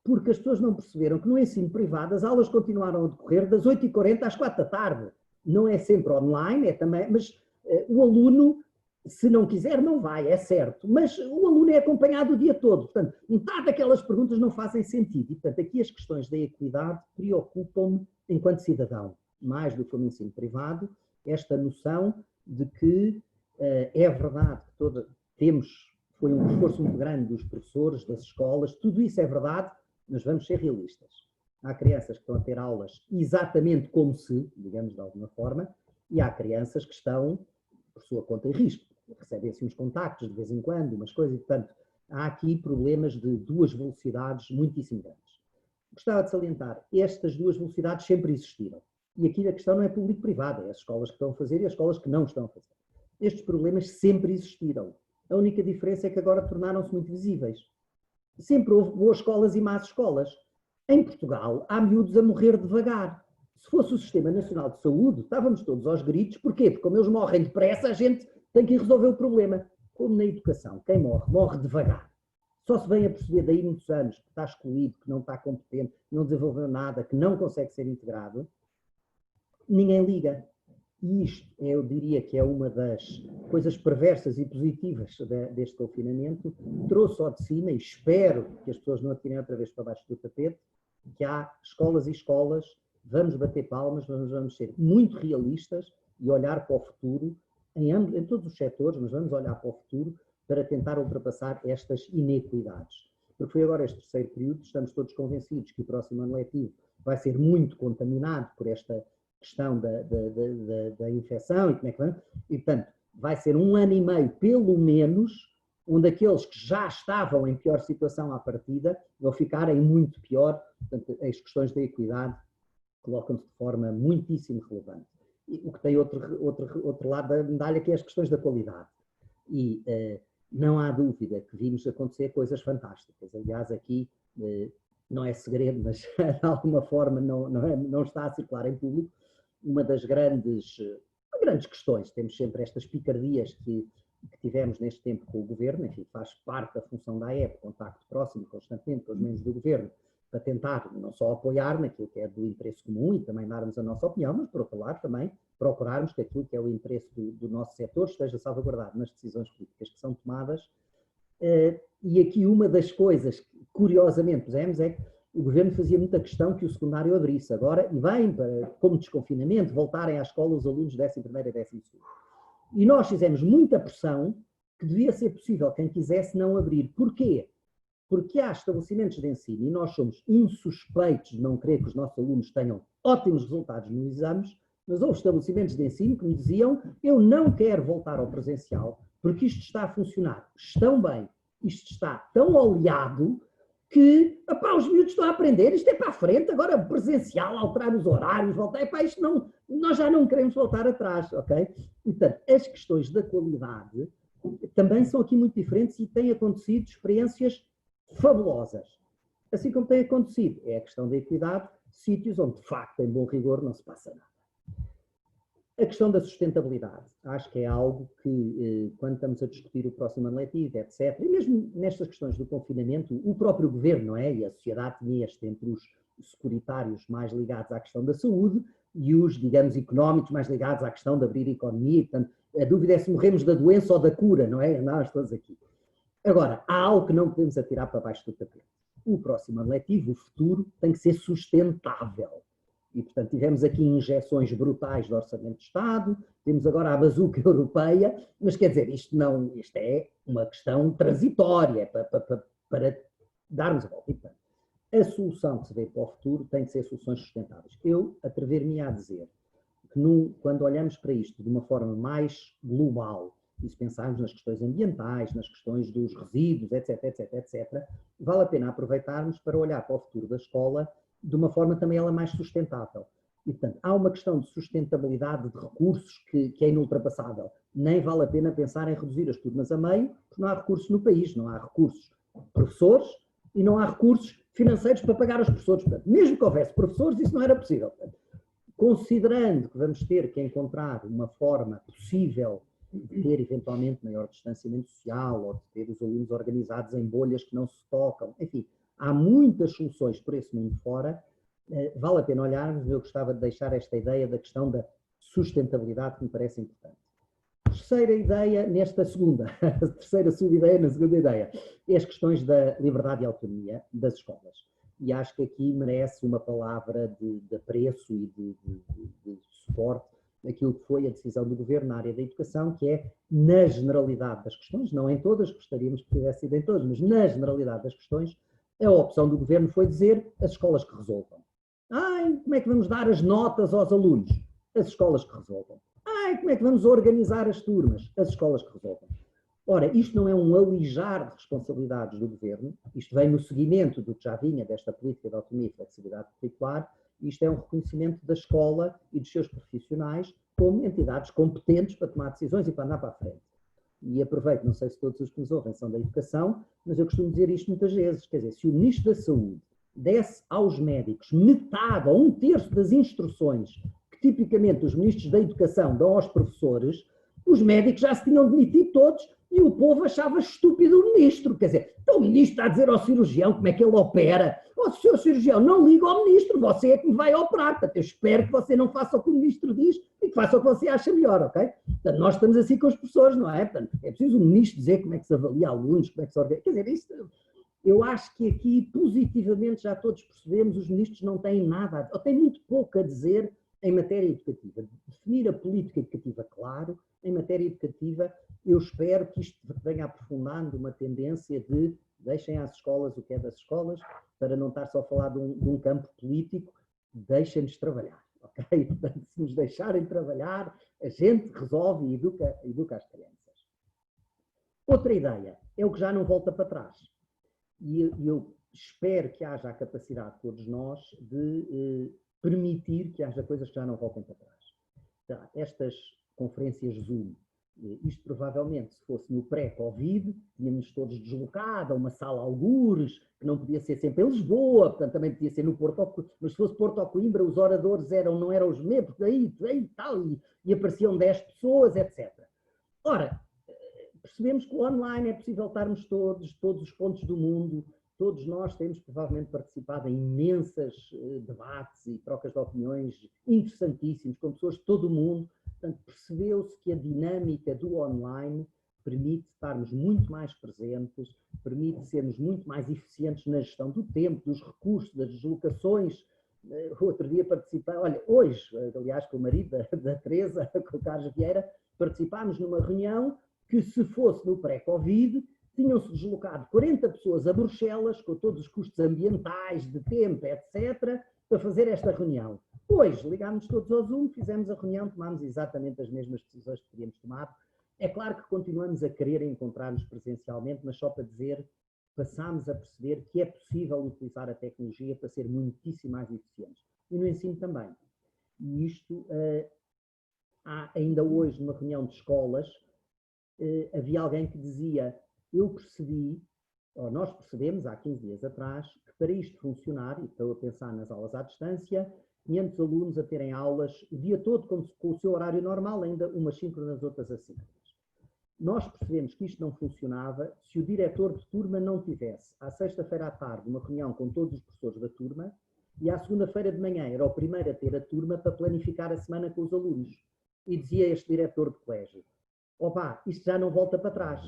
Porque as pessoas não perceberam que no ensino privado as aulas continuaram a decorrer das 8h40 às 4 da tarde. Não é sempre online, é também, mas o aluno, se não quiser, não vai, é certo. Mas o aluno é acompanhado o dia todo. Portanto, metade daquelas perguntas não fazem sentido. E, portanto, aqui as questões da equidade preocupam-me enquanto cidadão, mais do que no ensino privado, esta noção de que é verdade que foi um esforço muito grande dos professores, das escolas, tudo isso é verdade, mas vamos ser realistas. Há crianças que estão a ter aulas exatamente como se, digamos de alguma forma, e há crianças que estão por sua conta e risco. Recebem assim uns contactos de vez em quando, umas coisas, e portanto há aqui problemas de duas velocidades muitíssimo grandes. Gostava de salientar, estas duas velocidades sempre existiram. E aqui a questão não é público-privada, é as escolas que estão a fazer e as escolas que não estão a fazer. Estes problemas sempre existiram. A única diferença é que agora tornaram-se muito visíveis. Sempre houve boas escolas e más escolas. Em Portugal, há miúdos a morrer devagar. Se fosse o Sistema Nacional de Saúde, estávamos todos aos gritos. Porquê? Porque como eles morrem depressa, a gente tem que ir resolver o problema. Como na educação, quem morre, morre devagar. Só se vem a perceber daí muitos anos que está excluído, que não está competente, que não desenvolveu nada, que não consegue ser integrado. Ninguém liga. E isto, eu diria que é uma das coisas perversas e positivas deste confinamento, trouxe ao de cima, e espero que as pessoas não atirem outra vez para baixo do tapete, que há escolas e escolas, vamos bater palmas, mas vamos ser muito realistas e olhar para o futuro, em todos os setores, mas vamos olhar para o futuro para tentar ultrapassar estas inequidades. porque foi agora este terceiro período, estamos todos convencidos que o próximo ano letivo vai ser muito contaminado por esta questão da infecção e como é que vai, e portanto vai ser 1 ano e meio, pelo menos, onde aqueles que já estavam em pior situação à partida vão ficar em muito pior. Portanto, as questões da equidade colocam-se de forma muitíssimo relevante. E o que tem outro lado da medalha, que é as questões da qualidade. E não há dúvida que vimos acontecer coisas fantásticas. Aliás, aqui não é segredo, mas de alguma forma não está a circular em público. Uma das grandes questões, temos sempre estas picardias que tivemos neste tempo com o governo, enfim, faz parte da função da AEP, contacto próximo constantemente com os membros do governo, para tentar não só apoiar naquilo que é do interesse comum e também darmos a nossa opinião, mas por outro lado também procurarmos que aquilo que é o interesse do nosso setor esteja salvaguardado nas decisões políticas que são tomadas. E aqui uma das coisas que curiosamente pusemos é que o governo fazia muita questão que o secundário abrisse agora e vem, como desconfinamento, voltarem à escola os alunos 11º e 12º. E nós fizemos muita pressão que devia ser possível quem quisesse não abrir. Porquê? Porque há estabelecimentos de ensino, e nós somos insuspeitos de não querer que os nossos alunos tenham ótimos resultados nos exames, mas houve estabelecimentos de ensino que me diziam: eu não quero voltar ao presencial, porque isto está a funcionar tão bem, isto está tão oleado, que os miúdos estão a aprender, isto é para a frente, agora presencial, alterar os horários, voltar, isto não, nós já não queremos voltar atrás, ok? Portanto, as questões da qualidade também são aqui muito diferentes e têm acontecido experiências fabulosas. Assim como tem acontecido, é a questão da equidade, sítios onde de facto, em bom rigor, não se passa nada. A questão da sustentabilidade, acho que é algo que, quando estamos a discutir o próximo ano letivo, etc., e mesmo nestas questões do confinamento, o próprio governo, não é? E a sociedade tinha este entre os securitários mais ligados à questão da saúde e os, digamos, económicos mais ligados à questão de abrir a economia. E, portanto, a dúvida é se morremos da doença ou da cura, não é? Nós todos aqui. Agora, há algo que não podemos atirar para baixo do tapete. O próximo ano letivo, o futuro, tem que ser sustentável. E, portanto, tivemos aqui injeções brutais do Orçamento de Estado, temos agora a bazuca europeia, mas quer dizer, isto é uma questão transitória para darmos a volta. E, portanto, a solução que se vê para o futuro tem que ser soluções sustentáveis. Eu atrever-me a dizer que quando olhamos para isto de uma forma mais global, e se pensarmos nas questões ambientais, nas questões dos resíduos, etc., vale a pena aproveitarmos para olhar para o futuro da escola de uma forma também ela mais sustentável. E, portanto, há uma questão de sustentabilidade de recursos que é inultrapassável. Nem vale a pena pensar em reduzir as turmas a meio, porque não há recursos no país, não há recursos professores e não há recursos financeiros para pagar os professores. Portanto, mesmo que houvesse professores, isso não era possível. Portanto, considerando que vamos ter que encontrar uma forma possível de ter eventualmente maior distanciamento social ou de ter os alunos organizados em bolhas que não se tocam, enfim, há muitas soluções por esse mundo fora, vale a pena olharmos. Eu gostava de deixar esta ideia da questão da sustentabilidade que me parece importante. Terceira ideia nesta segunda, a terceira sub-ideia na segunda ideia, é as questões da liberdade e autonomia das escolas. E acho que aqui merece uma palavra de apreço e de suporte aquilo que foi a decisão do governo na área da educação, que é, na generalidade das questões, não em todas, gostaríamos que tivesse sido em todas, mas na generalidade das questões, a opção do governo foi dizer as escolas que resolvam. Como é que vamos dar as notas aos alunos? As escolas que resolvam. Como é que vamos organizar as turmas? As escolas que resolvam. Ora, isto não é um alijar de responsabilidades do governo, isto vem no seguimento do que já vinha desta política de autonomia e flexibilidade curricular. Isto é um reconhecimento da escola e dos seus profissionais como entidades competentes para tomar decisões e para andar para a frente. E aproveito, não sei se todos os que nos ouvem são da educação, mas eu costumo dizer isto muitas vezes, quer dizer, se o Ministro da Saúde desse aos médicos metade ou 1/3 das instruções que tipicamente os ministros da Educação dão aos professores, os médicos já se tinham demitido todos e o povo achava estúpido o ministro. Quer dizer, então o ministro está a dizer ao cirurgião como é que ele opera. Se o senhor cirurgião não liga ao ministro, você é que me vai operar. Portanto, eu espero que você não faça o que o ministro diz e que faça o que você acha melhor, ok? Portanto, nós estamos assim com os professores, não é? Portanto, é preciso o ministro dizer como é que se avalia alunos, como é que se organiza. Quer dizer, isto, eu acho que aqui, positivamente, já todos percebemos, os ministros não têm nada, ou têm muito pouco a dizer em matéria educativa. Definir a política educativa, claro. Em matéria educativa, eu espero que isto venha aprofundando uma tendência de Deixem às escolas o que é das escolas, para não estar só a falar de um campo político, deixem-nos trabalhar, ok? Portanto, se nos deixarem trabalhar, a gente resolve e educa as crianças. Outra ideia é o que já não volta para trás. E eu espero que haja a capacidade de todos nós de permitir que haja coisas que já não voltem para trás. Então, estas conferências Zoom, isto provavelmente, se fosse no pré-Covid, tínhamos todos deslocado a uma sala algures, que não podia ser sempre em Lisboa, portanto também podia ser no Porto, mas se fosse Porto ou Coimbra, os oradores não eram os mesmos, aí tal, e apareciam 10 pessoas, etc. Ora, percebemos que o online é possível estarmos todos os pontos do mundo, todos nós temos provavelmente participado em imensas debates e trocas de opiniões interessantíssimos com pessoas de todo o mundo. Portanto, percebeu-se que a dinâmica do online permite estarmos muito mais presentes, permite sermos muito mais eficientes na gestão do tempo, dos recursos, das deslocações. Outro dia participei, olha, hoje, aliás, com o marido da Teresa, com o Carlos Vieira, participámos numa reunião que, se fosse no pré-Covid, tinham-se deslocado 40 pessoas a Bruxelas, com todos os custos ambientais, de tempo, etc., para fazer esta reunião. Hoje, ligámos todos ao Zoom, fizemos a reunião, tomámos exatamente as mesmas decisões que teríamos tomado. É claro que continuamos a querer encontrar-nos presencialmente, mas só para dizer, passámos a perceber que é possível utilizar a tecnologia para ser muitíssimo mais eficientes. E no ensino também. E isto, há ainda hoje, numa reunião de escolas, havia alguém que dizia: eu percebi, ou nós percebemos há 15 dias atrás, que para isto funcionar, e estou a pensar nas aulas à distância, 500 alunos a terem aulas o dia todo com o seu horário normal, ainda umas síncronas, outras assíncronas. Nós percebemos que isto não funcionava se o diretor de turma não tivesse, à sexta-feira à tarde, uma reunião com todos os professores da turma, e à segunda-feira de manhã era o primeiro a ter a turma para planificar a semana com os alunos. E dizia este diretor de colégio: opá, isto já não volta para trás.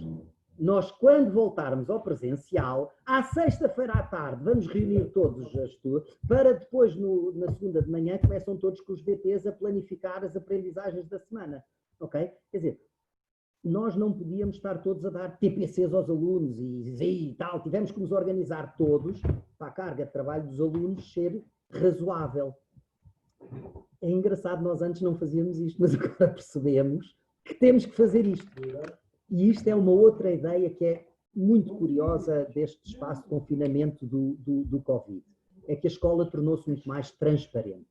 Nós, quando voltarmos ao presencial, à sexta-feira à tarde, vamos reunir todos as turmas, para depois, na segunda de manhã, começam todos com os BTs a planificar as aprendizagens da semana. Ok? Quer dizer, nós não podíamos estar todos a dar TPCs aos alunos e tal. Tivemos que nos organizar todos para a carga de trabalho dos alunos ser razoável. É engraçado, nós antes não fazíamos isto, mas agora percebemos que temos que fazer isto. E isto é uma outra ideia que é muito curiosa deste espaço de confinamento do Covid. É que a escola tornou-se muito mais transparente.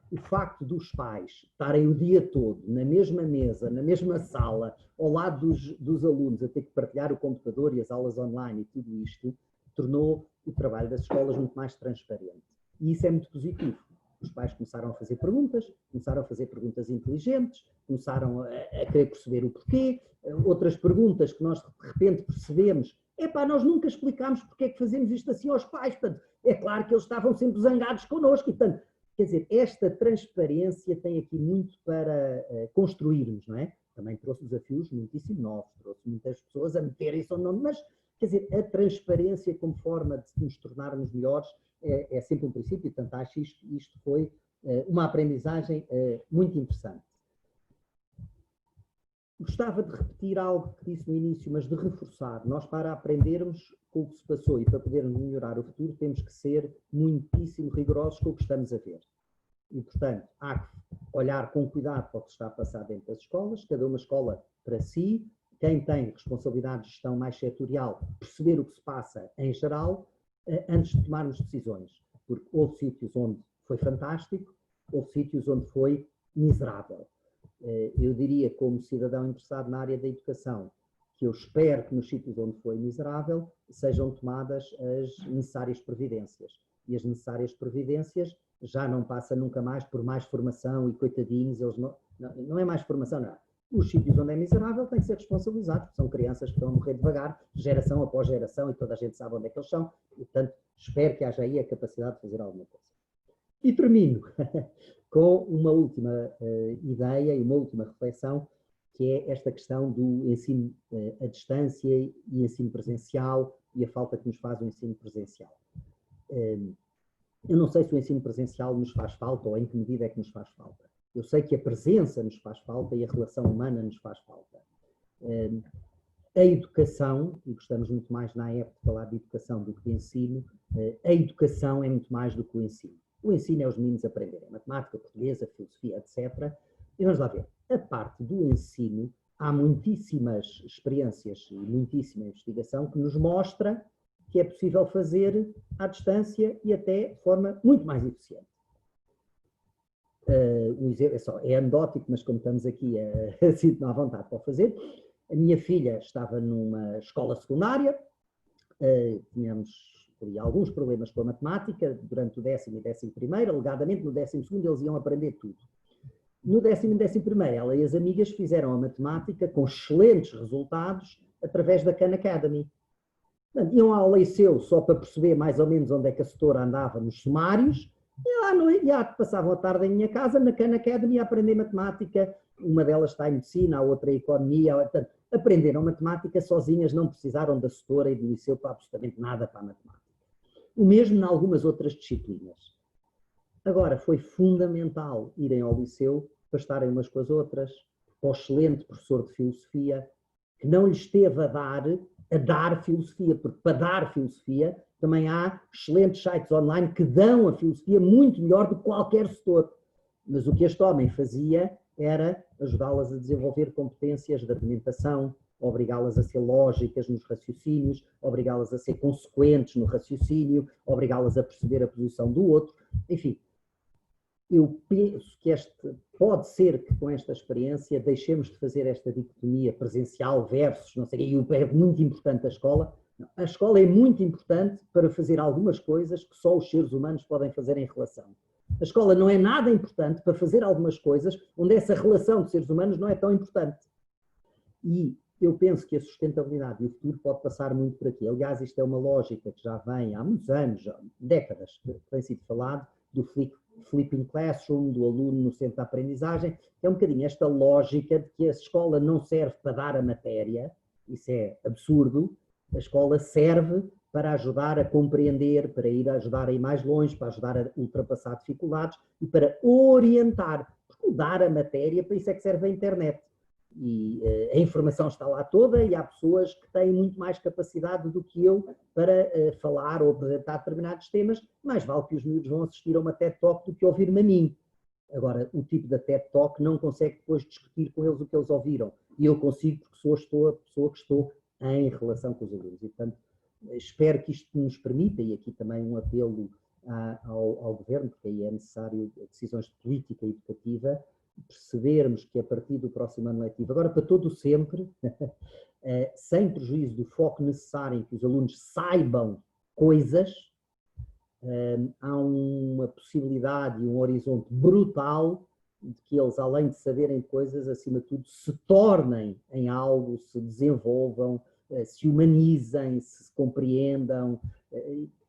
O facto dos pais estarem o dia todo na mesma mesa, na mesma sala, ao lado dos alunos, a ter que partilhar o computador e as aulas online e tudo isto, tornou o trabalho das escolas muito mais transparente. E isso é muito positivo. Os pais começaram a fazer perguntas inteligentes, começaram a querer perceber o porquê. Outras perguntas que nós de repente percebemos: epá, nós nunca explicámos porque é que fazemos isto assim aos pais. Portanto, é claro que eles estavam sempre zangados connosco. E, portanto, quer dizer, esta transparência tem aqui muito para construirmos, não é? Também trouxe desafios muitíssimo novos, trouxe muitas pessoas a meterem-se onde não, mas, quer dizer, a transparência como forma de nos tornarmos melhores é sempre um princípio, e, portanto, acho que isto foi uma aprendizagem muito interessante. Gostava de repetir algo que disse no início, mas de reforçar. Nós, para aprendermos com o que se passou e para podermos melhorar o futuro, temos que ser muitíssimo rigorosos com o que estamos a ver. E, portanto, há que olhar com cuidado para o que está a passar dentro das escolas, cada uma escola para si, quem tem responsabilidade de gestão mais setorial, perceber o que se passa em geral, antes de tomarmos decisões. Porque houve sítios onde foi fantástico, houve sítios onde foi miserável. Eu diria, como cidadão interessado na área da educação, que eu espero que nos sítios onde foi miserável sejam tomadas as necessárias providências. E as necessárias providências já não passa nunca mais por mais formação e coitadinhos, eles não é mais formação, não. Os sítios onde é miserável têm que ser responsabilizados, porque são crianças que estão a morrer devagar, geração após geração, e toda a gente sabe onde é que eles são, e, portanto, espero que haja aí a capacidade de fazer alguma coisa. E termino com uma última ideia e uma última reflexão, que é esta questão do ensino à distância e ensino presencial e a falta que nos faz o ensino presencial. Eu não sei se o ensino presencial nos faz falta ou em que medida é que nos faz falta. Eu sei que a presença nos faz falta e a relação humana nos faz falta. a educação, e gostamos muito mais na época de falar de educação do que de ensino, a educação é muito mais do que o ensino. O ensino é os meninos aprenderem matemática, portuguesa, filosofia, etc. E vamos lá ver, a parte do ensino, há muitíssimas experiências e muitíssima investigação que nos mostra que é possível fazer à distância e até de forma muito mais eficiente. É anedótico, mas como estamos aqui, sinto-me à vontade para o fazer. A minha filha estava numa escola secundária, tínhamos alguns problemas com a matemática durante o 10º e 11º, alegadamente no 12º eles iam aprender tudo. No 10º e 11º, ela e as amigas fizeram a matemática com excelentes resultados através da Khan Academy. Portanto, iam ao liceu só para perceber mais ou menos onde é que a setora andava nos sumários, e à noite passavam a tarde em minha casa na Khan Academy a aprender matemática. Uma delas está em medicina, a outra em economia. Portanto, aprenderam matemática sozinhas, não precisaram da setora e do liceu para absolutamente nada para a matemática. O mesmo em algumas outras disciplinas. Agora, foi fundamental irem ao liceu para estarem umas com as outras, para o excelente professor de filosofia, que não lhes esteve a dar filosofia, porque para dar filosofia também há excelentes sites online que dão a filosofia muito melhor do que qualquer setor. Mas o que este homem fazia era ajudá-las a desenvolver competências de argumentação, obrigá-las a ser lógicas nos raciocínios, obrigá-las a ser consequentes no raciocínio, obrigá-las a perceber a posição do outro. Enfim, eu penso que pode ser que com esta experiência deixemos de fazer esta dicotomia presencial versus, não sei, e é muito importante a escola. Não, a escola é muito importante para fazer algumas coisas que só os seres humanos podem fazer em relação. A escola não é nada importante para fazer algumas coisas onde essa relação de seres humanos não é tão importante. E eu penso que a sustentabilidade e o futuro pode passar muito por aqui. Aliás, isto é uma lógica que já vem há muitos anos, décadas, que tem sido falado, do flipping classroom, do aluno no centro da aprendizagem. É um bocadinho esta lógica de que a escola não serve para dar a matéria, isso é absurdo, a escola serve para ajudar a compreender, para ajudar a ir mais longe, para ajudar a ultrapassar dificuldades e para orientar, porque dar a matéria, para isso é que serve a internet. E a informação está lá toda e há pessoas que têm muito mais capacidade do que eu para falar ou apresentar determinados temas. Mais vale que os miúdos vão assistir a uma TED Talk do que ouvir-me a mim. Agora, o tipo da TED Talk não consegue depois discutir com eles o que eles ouviram. E eu consigo porque sou a pessoa que estou em relação com os alunos. E, portanto, espero que isto nos permita, e aqui também um apelo ao Governo, porque aí é necessário decisões de política educativa, percebermos que a partir do próximo ano letivo, agora para todo o sempre, sem prejuízo do foco necessário em que os alunos saibam coisas, há uma possibilidade e um horizonte brutal de que eles, além de saberem coisas, acima de tudo, se tornem em algo, se desenvolvam, se humanizem, se compreendam.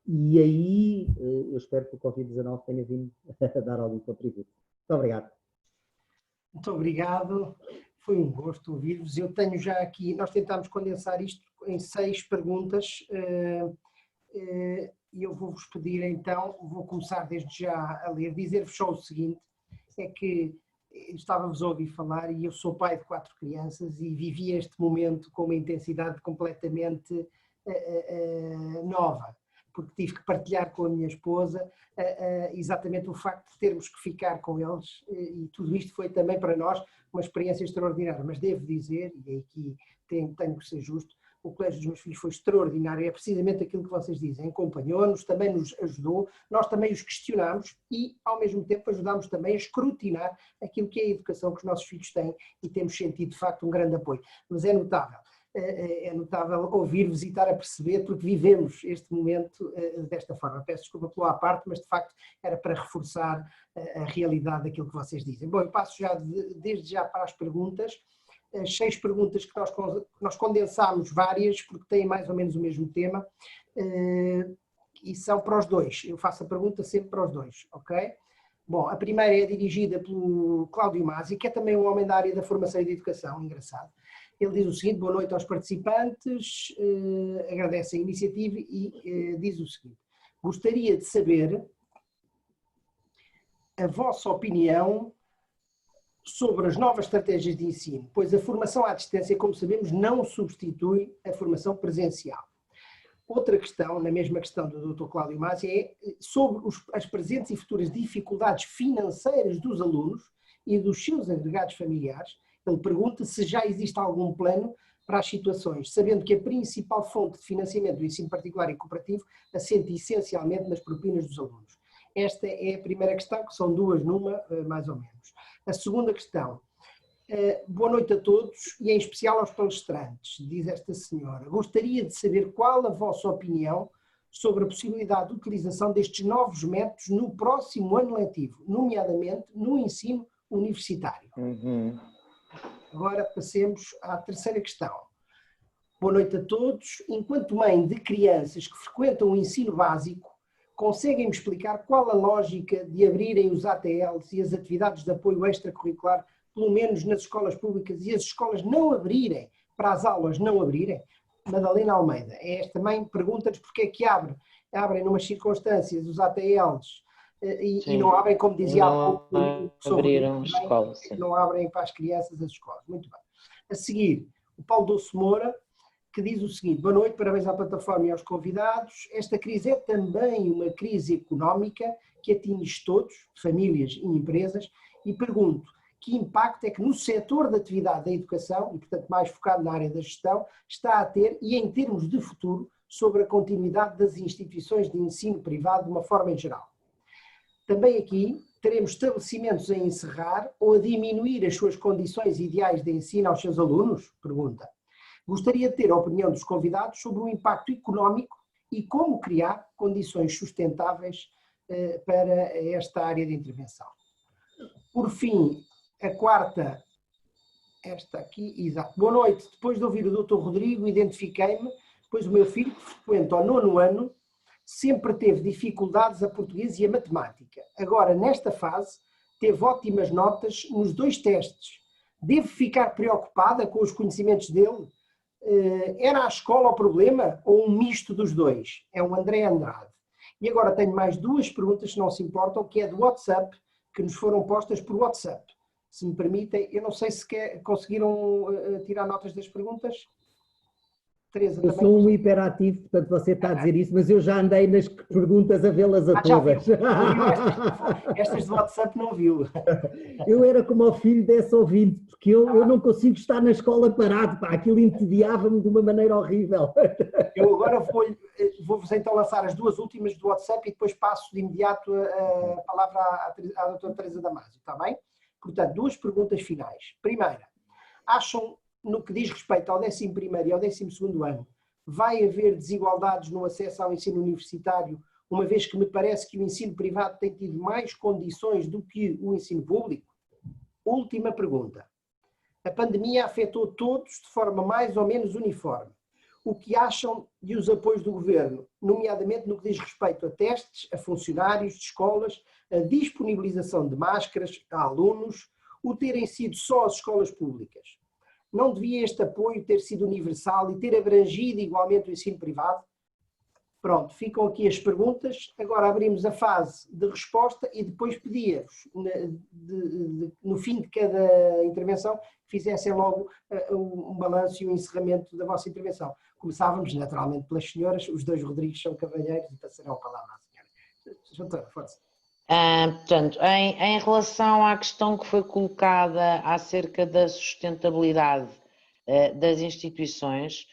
E aí eu espero que o Covid-19 tenha vindo a dar algum contributo. Muito obrigado. Muito obrigado, foi um gosto ouvir-vos. Eu tenho já aqui, nós tentámos condensar isto em 6 perguntas e eu vou-vos pedir então, vou começar desde já a ler, dizer-vos só o seguinte, é que estava-vos a ouvir falar e eu sou pai de 4 crianças e vivi este momento com uma intensidade completamente nova, porque tive que partilhar com a minha esposa exatamente o facto de termos que ficar com eles e tudo isto foi também para nós uma experiência extraordinária, mas devo dizer, e aqui tenho que ser justo, o colégio dos meus filhos foi extraordinário, é precisamente aquilo que vocês dizem, acompanhou-nos, também nos ajudou, nós também os questionámos e ao mesmo tempo ajudámos também a escrutinar aquilo que é a educação que os nossos filhos têm e temos sentido de facto um grande apoio, mas é notável ouvir-vos e estar a perceber, porque vivemos este momento desta forma. Peço desculpa pelo à parte, mas de facto era para reforçar a realidade daquilo que vocês dizem. Bom, eu passo já desde já para as perguntas, as 6 perguntas que nós condensámos várias, porque têm mais ou menos o mesmo tema, e são para os dois. Eu faço a pergunta sempre para os dois, ok? Bom, a primeira é dirigida pelo Cláudio Masi, que é também um homem da área da formação e da educação, engraçado. Ele diz o seguinte: boa noite aos participantes, agradece a iniciativa e diz o seguinte: gostaria de saber a vossa opinião sobre as novas estratégias de ensino, pois a formação à distância, como sabemos, não substitui a formação presencial. Outra questão, na mesma questão do Dr. Cláudio Masi, é sobre as presentes e futuras dificuldades financeiras dos alunos e dos seus agregados familiares. Ele pergunta se já existe algum plano para as situações, sabendo que a principal fonte de financiamento do ensino particular e cooperativo assenta essencialmente nas propinas dos alunos. Esta é a primeira questão, que são duas numa, mais ou menos. A segunda questão. Boa noite a todos e em especial aos palestrantes, diz esta senhora. Gostaria de saber qual a vossa opinião sobre a possibilidade de utilização destes novos métodos no próximo ano letivo, nomeadamente no ensino universitário. Agora passemos à terceira questão. Boa noite a todos. Enquanto mãe de crianças que frequentam o ensino básico, conseguem-me explicar qual a lógica de abrirem os ATLs e as atividades de apoio extracurricular, pelo menos nas escolas públicas, e as escolas não abrirem, para as aulas não abrirem? Madalena Almeida, também pergunta-nos porque é que abrem numas circunstâncias os ATLs e não abrem, como dizia há pouco, abriram as escolas, não abrem para as crianças as escolas. Muito bem. A seguir, o Paulo Doce Moura, que diz o seguinte: boa noite, parabéns à plataforma e aos convidados. Esta crise é também uma crise económica que atinge todos, famílias e empresas, e pergunto, que impacto é que no setor da atividade da educação, e portanto mais focado na área da gestão, está a ter, e em termos de futuro, sobre a continuidade das instituições de ensino privado de uma forma em geral. Também aqui teremos estabelecimentos a encerrar ou a diminuir as suas condições ideais de ensino aos seus alunos? Pergunta. Gostaria de ter a opinião dos convidados sobre o impacto económico e como criar condições sustentáveis para esta área de intervenção. Por fim, a quarta, esta aqui, exato. Boa noite. Depois de ouvir o Dr. Rodrigo, identifiquei-me, pois o meu filho, que frequenta o 9º ano, sempre teve dificuldades a português e a matemática. Agora, nesta fase, teve ótimas notas nos 2 testes. Devo ficar preocupada com os conhecimentos dele? Era a escola o problema ou um misto dos dois? É o André Andrade. E agora tenho mais 2 perguntas, se não se importam, que é do WhatsApp, que nos foram postas por WhatsApp. Se me permitem, eu não sei se conseguiram tirar notas das perguntas. Teresa, eu também. sou um hiperativo, portanto você está a dizer isso, mas eu já andei nas perguntas a vê-las a todas. Estas do WhatsApp não viu. Eu era como o filho desse ouvinte, porque eu não consigo estar na escola parado, pá, aquilo entediava-me de uma maneira horrível. Eu agora vou-vos então lançar as 2 últimas do WhatsApp e depois passo de imediato a palavra à doutora Teresa Damasio, está bem? Portanto, 2 perguntas finais. Primeira, acham, no que diz respeito ao 11º e ao 12º ano, vai haver desigualdades no acesso ao ensino universitário, uma vez que me parece que o ensino privado tem tido mais condições do que o ensino público? Última pergunta. A pandemia afetou todos de forma mais ou menos uniforme. O que acham de os apoios do governo, nomeadamente no que diz respeito a testes, a funcionários de escolas, a disponibilização de máscaras a alunos, o terem sido só as escolas públicas? Não devia este apoio ter sido universal e ter abrangido igualmente o ensino privado? Pronto, ficam aqui as perguntas. Agora abrimos a fase de resposta e depois pedia-vos, no fim de cada intervenção, que fizessem logo um balanço e um encerramento da vossa intervenção. Começávamos, naturalmente, pelas senhoras. Os 2 Rodrigues são cavalheiros e passarão a palavra à senhora. Doutora, força. Portanto, em relação à questão que foi colocada acerca da sustentabilidade das instituições,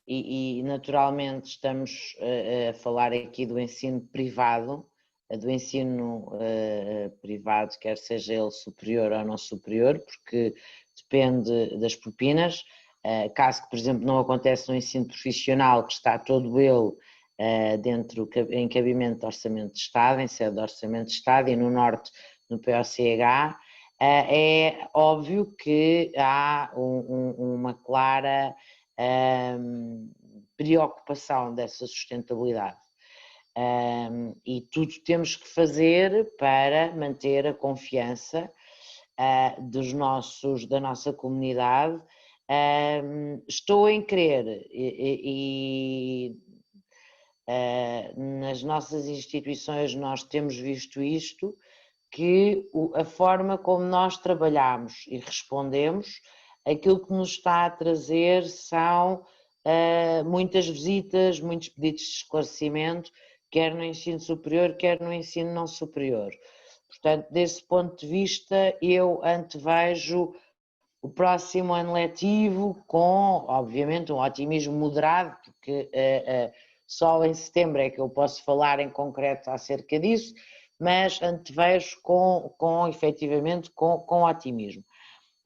e naturalmente estamos a falar aqui do ensino privado, quer seja ele superior ou não superior, porque depende das propinas. Caso que, por exemplo, não acontece no ensino profissional, que está todo ele em cabimento de Orçamento de Estado, em sede de Orçamento de Estado, e no Norte, no POCH, é óbvio que há uma clara preocupação dessa sustentabilidade. E tudo temos que fazer para manter a confiança da nossa comunidade. Estou em crer e nas nossas instituições nós temos visto isto, que a forma como nós trabalhamos e respondemos, aquilo que nos está a trazer são muitas visitas, muitos pedidos de esclarecimento, quer no ensino superior, quer no ensino não superior. Portanto, desse ponto de vista, eu antevejo o próximo ano letivo com, obviamente, um otimismo moderado, porque só em setembro é que eu posso falar em concreto acerca disso, mas antevejo efetivamente com otimismo.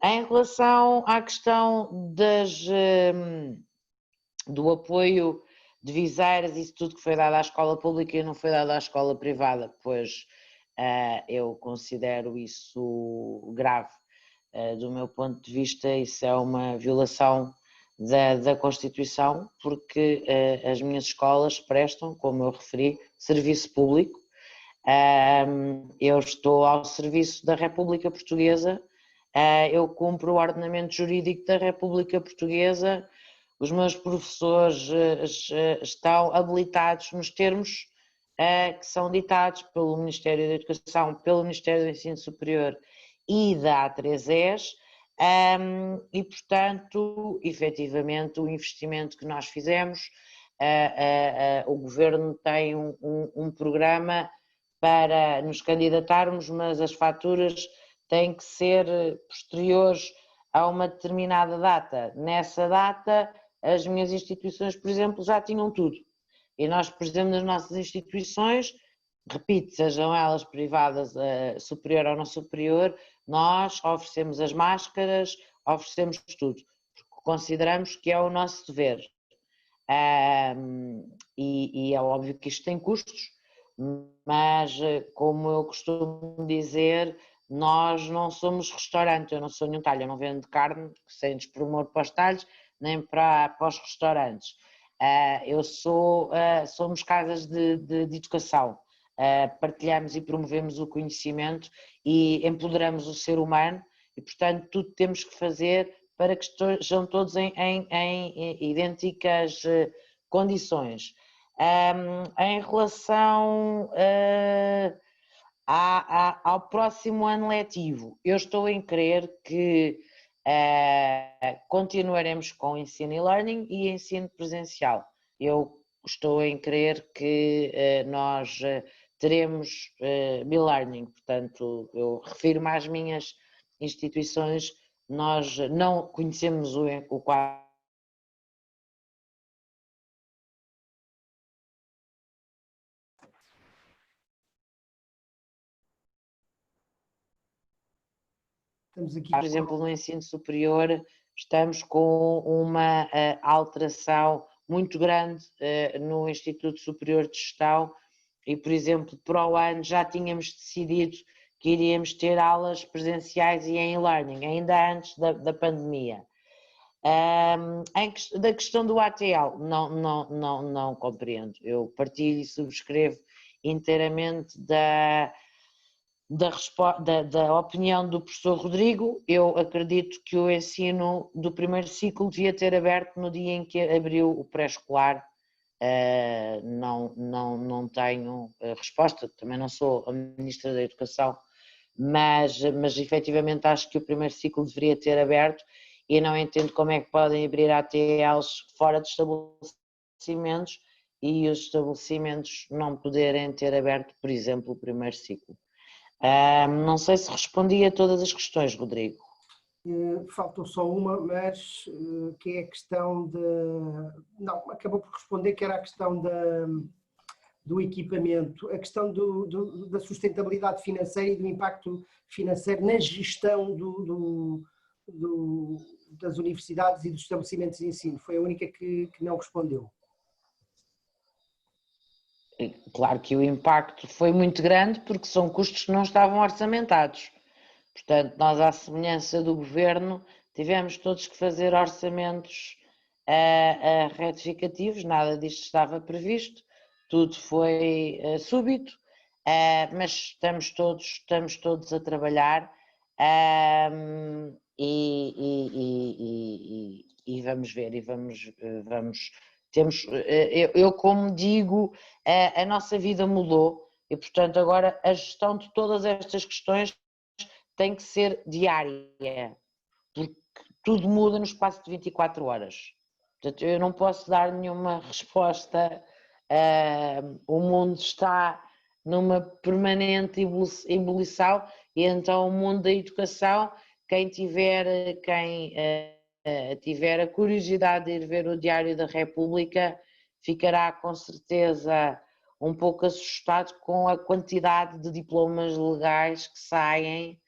Em relação à questão do apoio de viseiras, isso tudo que foi dado à escola pública e não foi dado à escola privada, pois eu considero isso grave. Do meu ponto de vista, isso é uma violação da Constituição, porque as minhas escolas prestam, como eu referi, serviço público. Eu estou ao serviço da República Portuguesa, eu cumpro o ordenamento jurídico da República Portuguesa, os meus professores estão habilitados nos termos que são ditados pelo Ministério da Educação, pelo Ministério do Ensino Superior e da A3ES, e portanto, efetivamente, o investimento que nós fizemos, o Governo tem um programa para nos candidatarmos, mas as faturas têm que ser posteriores a uma determinada data. Nessa data, as minhas instituições, por exemplo, já tinham tudo. E nós, por exemplo, nas nossas instituições, repito, sejam elas privadas, superior ou não superior, nós oferecemos as máscaras, oferecemos tudo, porque consideramos que é o nosso dever. E é óbvio que isto tem custos, mas como eu costumo dizer, nós não somos restaurante, eu não sou nenhum talho, eu não vendo carne, sem desprimor para os talhos, nem para os restaurantes. Somos casas de educação, partilhamos e promovemos o conhecimento e empoderamos o ser humano e, portanto, tudo temos que fazer para que estejam todos em idênticas condições. Em relação ao próximo ano letivo, eu estou em crer que continuaremos com ensino e-learning e ensino presencial. Eu estou em crer que nós teremos e-learning, portanto, eu refiro-me às minhas instituições, nós não conhecemos o quadro. Estamos aqui, por exemplo, no ensino superior, estamos com uma alteração muito grande no Instituto Superior de Gestão e, por exemplo, para o ano já tínhamos decidido que iríamos ter aulas presenciais e em e-learning, ainda antes da pandemia. Da questão do ATL, não compreendo. Eu partilho e subscrevo inteiramente da opinião do professor Rodrigo. Eu acredito que o ensino do primeiro ciclo devia ter aberto no dia em que abriu o pré-escolar. Não tenho resposta, também não sou a Ministra da Educação, mas efetivamente acho que o primeiro ciclo deveria ter aberto e não entendo como é que podem abrir ATLs fora de estabelecimentos e os estabelecimentos não poderem ter aberto, por exemplo, o primeiro ciclo. Não sei se respondi a todas as questões, Rodrigo. Faltou só uma, mas que é a questão de... Não, acabou por responder, que era a questão do equipamento, a questão da sustentabilidade financeira e do impacto financeiro na gestão das universidades e dos estabelecimentos de ensino. Foi a única que não respondeu. Claro que o impacto foi muito grande porque são custos que não estavam orçamentados. Portanto, nós, à semelhança do Governo, tivemos todos que fazer orçamentos retificativos, nada disto estava previsto, tudo foi súbito, mas estamos todos a trabalhar e vamos ver, eu como digo, a nossa vida mudou. e portanto agora a gestão de todas estas questões tem que ser diária, porque tudo muda no espaço de 24 horas. Portanto, eu não posso dar nenhuma resposta, o mundo está numa permanente ebulição e então o mundo da educação, quem tiver a curiosidade de ir ver o Diário da República, ficará com certeza um pouco assustado com a quantidade de diplomas legais que saem,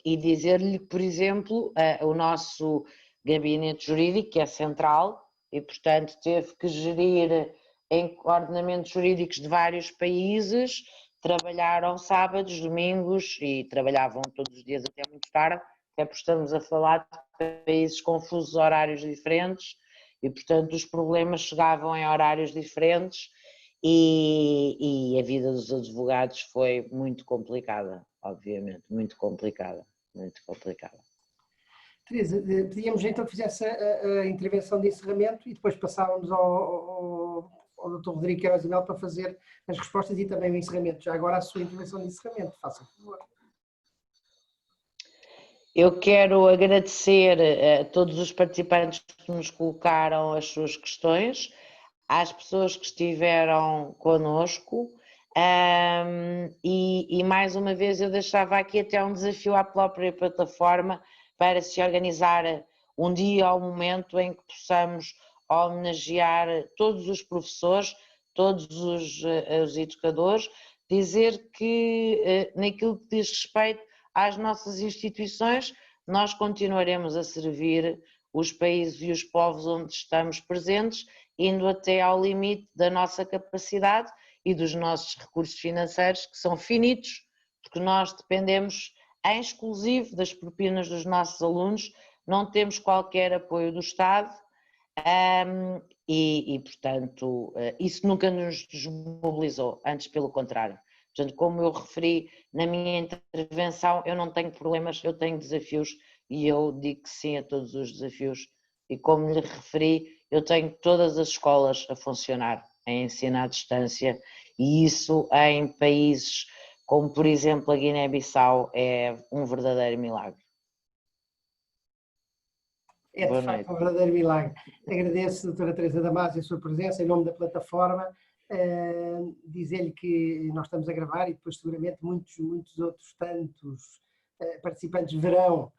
e dizer-lhe que, por exemplo, o nosso gabinete jurídico, que é central, e portanto teve que gerir em ordenamentos jurídicos de vários países, trabalharam sábados, domingos e trabalhavam todos os dias até muito tarde, até porque estamos a falar de países com fusos horários diferentes e portanto os problemas chegavam em horários diferentes e a vida dos advogados foi muito complicada, obviamente, muito complicada, muito complicada. Teresa, pedíamos então que fizesse a intervenção de encerramento e depois passávamos ao Dr. Rodrigo Queiroz e Melo para fazer as respostas e também o encerramento. Já agora a sua intervenção de encerramento, faça por favor. Eu quero agradecer a todos os participantes que nos colocaram as suas questões, às pessoas que estiveram connosco, e mais uma vez eu deixava aqui até um desafio à própria plataforma para se organizar um dia ou um momento em que possamos homenagear todos os professores, todos os educadores, dizer que naquilo que diz respeito às nossas instituições, nós continuaremos a servir os países e os povos onde estamos presentes, indo até ao limite da nossa capacidade e dos nossos recursos financeiros, que são finitos, porque nós dependemos em exclusivo das propinas dos nossos alunos, não temos qualquer apoio do Estado e portanto, isso nunca nos desmobilizou, antes pelo contrário. Portanto, como eu referi na minha intervenção, eu não tenho problemas, eu tenho desafios e eu digo que sim a todos os desafios. E como lhe referi, eu tenho todas as escolas a funcionar, a ensinar à distância, e isso em países como, por exemplo, a Guiné-Bissau é um verdadeiro milagre. É de facto um verdadeiro milagre. Agradeço, doutora Teresa Damasio, a sua presença em nome da plataforma. Dizer-lhe que nós estamos a gravar e depois seguramente muitos outros tantos participantes verão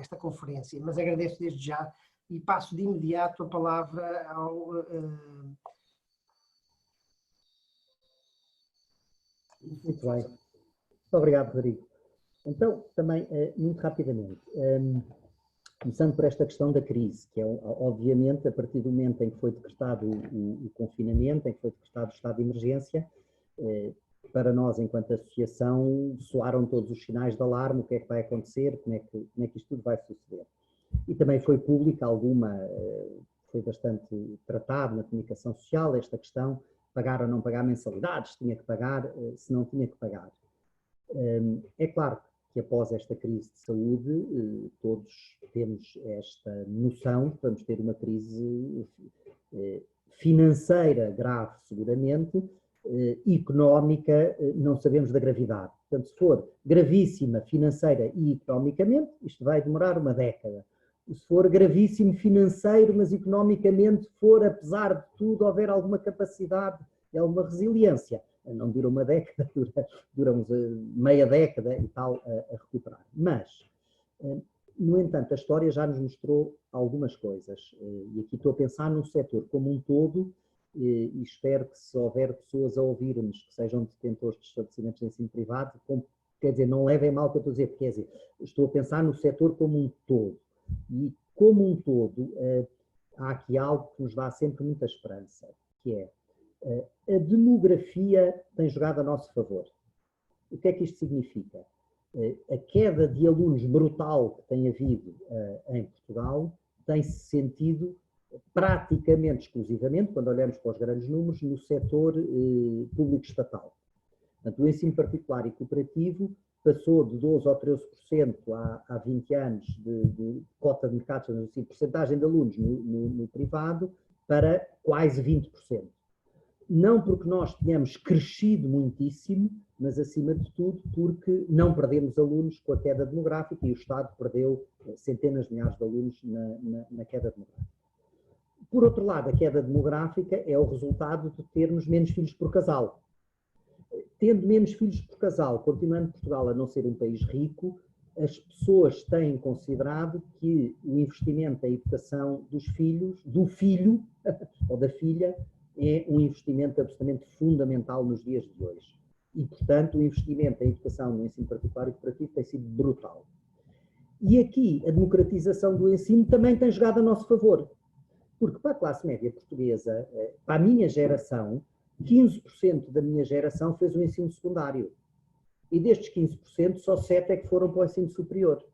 esta conferência, mas agradeço desde já e passo de imediato a palavra ao Muito bem. Muito obrigado, Rodrigo. Então, também, muito rapidamente, começando por esta questão da crise, que é, obviamente, a partir do momento em que foi decretado o confinamento, em que foi decretado o estado de emergência, para nós, enquanto associação, soaram todos os sinais de alarme, o que é que vai acontecer, como é que isto tudo vai suceder. E também foi pública foi bastante tratado na comunicação social, esta questão, pagar ou não pagar mensalidades, se tinha que pagar, se não tinha que pagar. É claro que após esta crise de saúde, todos temos esta noção que vamos ter uma crise financeira grave, seguramente, económica, não sabemos da gravidade. Portanto, se for gravíssima financeira e economicamente, isto vai demorar uma década. Se for gravíssimo financeiro, mas economicamente for, apesar de tudo, houver alguma capacidade e alguma resiliência, não dura uma década, dura meia década e tal a recuperar. Mas, no entanto, a história já nos mostrou algumas coisas. E aqui estou a pensar num setor como um todo, e espero que, se houver pessoas a ouvir-nos que sejam detentores de estabelecimentos de ensino privado, quer dizer, não levem mal o que eu estou a dizer, porque quer dizer, estou a pensar no setor como um todo. E como um todo, há aqui algo que nos dá sempre muita esperança, que é a demografia tem jogado a nosso favor. O que é que isto significa? A queda de alunos brutal que tem havido em Portugal tem-se sentido praticamente exclusivamente, quando olhamos para os grandes números, no setor público-estatal. Portanto, o ensino particular e cooperativo passou de 12% ou 13% há 20 anos de cota de mercado, assim, porcentagem de alunos no privado, para quase 20%. Não porque nós tenhamos crescido muitíssimo, mas acima de tudo porque não perdemos alunos com a queda demográfica e o Estado perdeu centenas de milhares de alunos na queda demográfica. Por outro lado, a queda demográfica é o resultado de termos menos filhos por casal. Tendo menos filhos por casal, continuando Portugal a não ser um país rico, as pessoas têm considerado que o investimento em educação dos filhos, do filho ou da filha, é um investimento absolutamente fundamental nos dias de hoje. E, portanto, o investimento em educação no ensino particular e cooperativo tem sido brutal. E aqui, a democratização do ensino também tem jogado a nosso favor. Porque para a classe média portuguesa, para a minha geração, 15% da minha geração fez o ensino secundário. E destes 15%, só 7% é que foram para o ensino superior.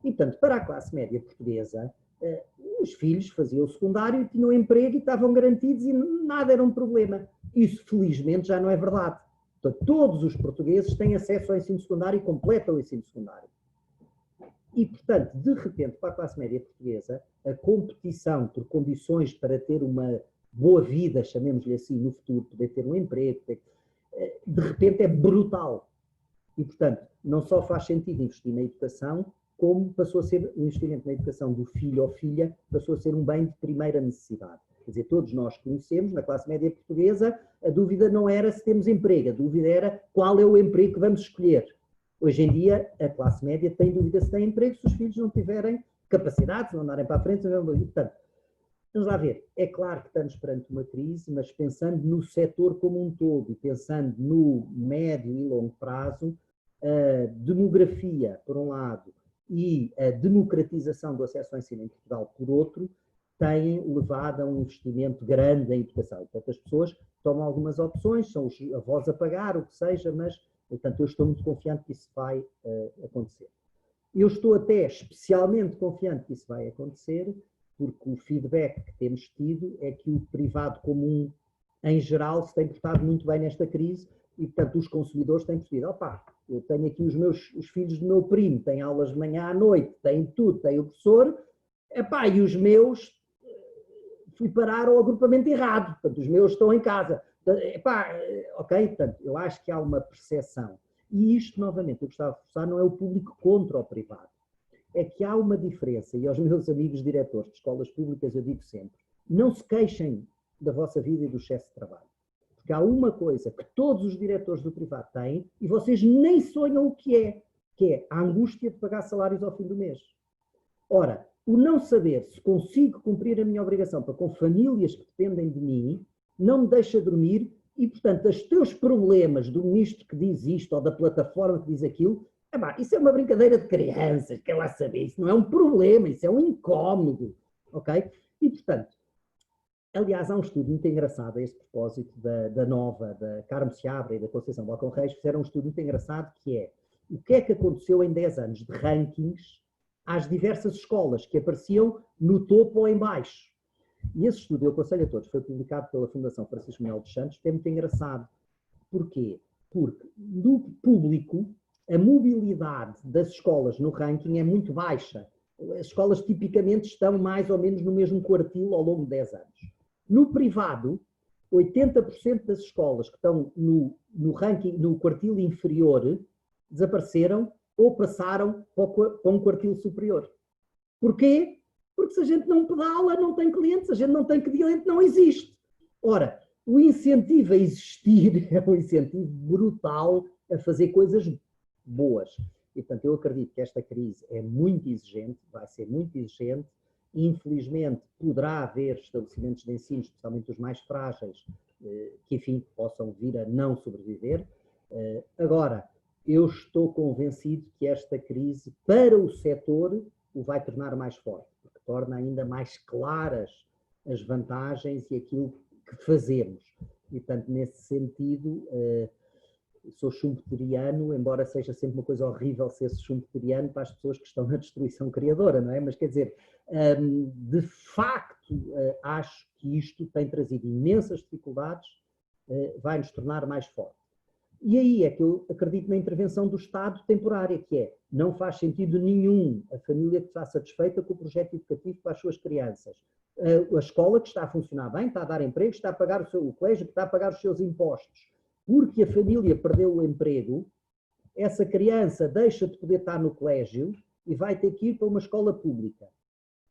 E, portanto, para a classe média portuguesa, os filhos faziam o secundário, tinham emprego e estavam garantidos e nada era um problema. Isso, felizmente, já não é verdade. Portanto, todos os portugueses têm acesso ao ensino secundário e completam o ensino secundário. E, portanto, de repente, para a classe média portuguesa, a competição por condições para ter uma boa vida, chamemos-lhe assim, no futuro, poder ter um emprego, de repente é brutal. E, portanto, não só faz sentido investir na educação, como passou a ser o investimento na educação do filho ou filha, passou a ser um bem de primeira necessidade. Quer dizer, todos nós conhecemos, na classe média portuguesa, a dúvida não era se temos emprego, a dúvida era qual é o emprego que vamos escolher. Hoje em dia, a classe média tem dúvida se tem emprego, se os filhos não tiverem capacidade, se não andarem para a frente. Portanto, vamos lá ver, é claro que estamos perante uma crise, mas pensando no setor como um todo e pensando no médio e longo prazo, a demografia, por um lado, e a democratização do acesso ao ensino em Portugal, por outro, têm levado a um investimento grande em educação. Portanto, as pessoas tomam algumas opções, são os avós a pagar, o que seja, mas, portanto, eu estou muito confiante que isso vai acontecer. Eu estou até especialmente confiante que isso vai acontecer, porque o feedback que temos tido é que o privado comum, em geral, se tem portado muito bem nesta crise e, portanto, os consumidores têm percebido, opá, eu tenho aqui os filhos do meu primo, têm aulas de manhã à noite, têm tudo, têm o professor, epá, e os meus fui parar ao agrupamento errado, portanto, os meus estão em casa. Epá, ok, portanto, eu acho que há uma percepção. E isto, novamente, eu gostava de reforçar, não é o público contra o privado. É que há uma diferença, e aos meus amigos diretores de escolas públicas eu digo sempre, não se queixem da vossa vida e do excesso de trabalho. Porque há uma coisa que todos os diretores do privado têm e vocês nem sonham o que é a angústia de pagar salários ao fim do mês. Ora, o não saber se consigo cumprir a minha obrigação para com famílias que dependem de mim, não me deixa dormir e, portanto, os teus problemas do ministro que diz isto ou da plataforma que diz aquilo, isso é uma brincadeira de crianças, quer lá saber, isso não é um problema, isso é um incómodo, ok? E, portanto, aliás, há um estudo muito engraçado a este propósito da Carmo Seabra e da Conceição Balcão Reis, fizeram um estudo muito engraçado que é o que é que aconteceu em 10 anos de rankings às diversas escolas que apareciam no topo ou em baixo. E esse estudo, eu aconselho a todos, foi publicado pela Fundação Francisco Manuel dos Santos, que é muito engraçado. Porquê? Porque no público a mobilidade das escolas no ranking é muito baixa. As escolas tipicamente estão mais ou menos no mesmo quartil ao longo de 10 anos. No privado, 80% das escolas que estão no ranking, no quartil inferior, desapareceram ou passaram para um quartil superior. Porquê? Porque se a gente não pedala, não tem clientes, se a gente não tem cliente, não existe. Ora, o incentivo a existir é um incentivo brutal a fazer coisas boas. E, portanto, eu acredito que esta crise é muito exigente, vai ser muito exigente. Infelizmente, poderá haver estabelecimentos de ensino, especialmente os mais frágeis, que, enfim, possam vir a não sobreviver. Agora, eu estou convencido que esta crise, para o setor, o vai tornar mais forte, porque torna ainda mais claras as vantagens e aquilo que fazemos. E, portanto, nesse sentido, sou schumpeteriano, embora seja sempre uma coisa horrível ser schumpeteriano para as pessoas que estão na destruição criadora, não é? Mas, quer dizer, de facto, acho que isto tem trazido imensas dificuldades, vai nos tornar mais fortes. E aí é que eu acredito na intervenção do Estado temporária, que é, não faz sentido nenhum a família que está satisfeita com o projeto educativo para as suas crianças. a escola que está a funcionar bem, está a dar emprego, está a pagar o colégio que está a pagar os seus impostos. Porque a família perdeu o emprego, essa criança deixa de poder estar no colégio e vai ter que ir para uma escola pública.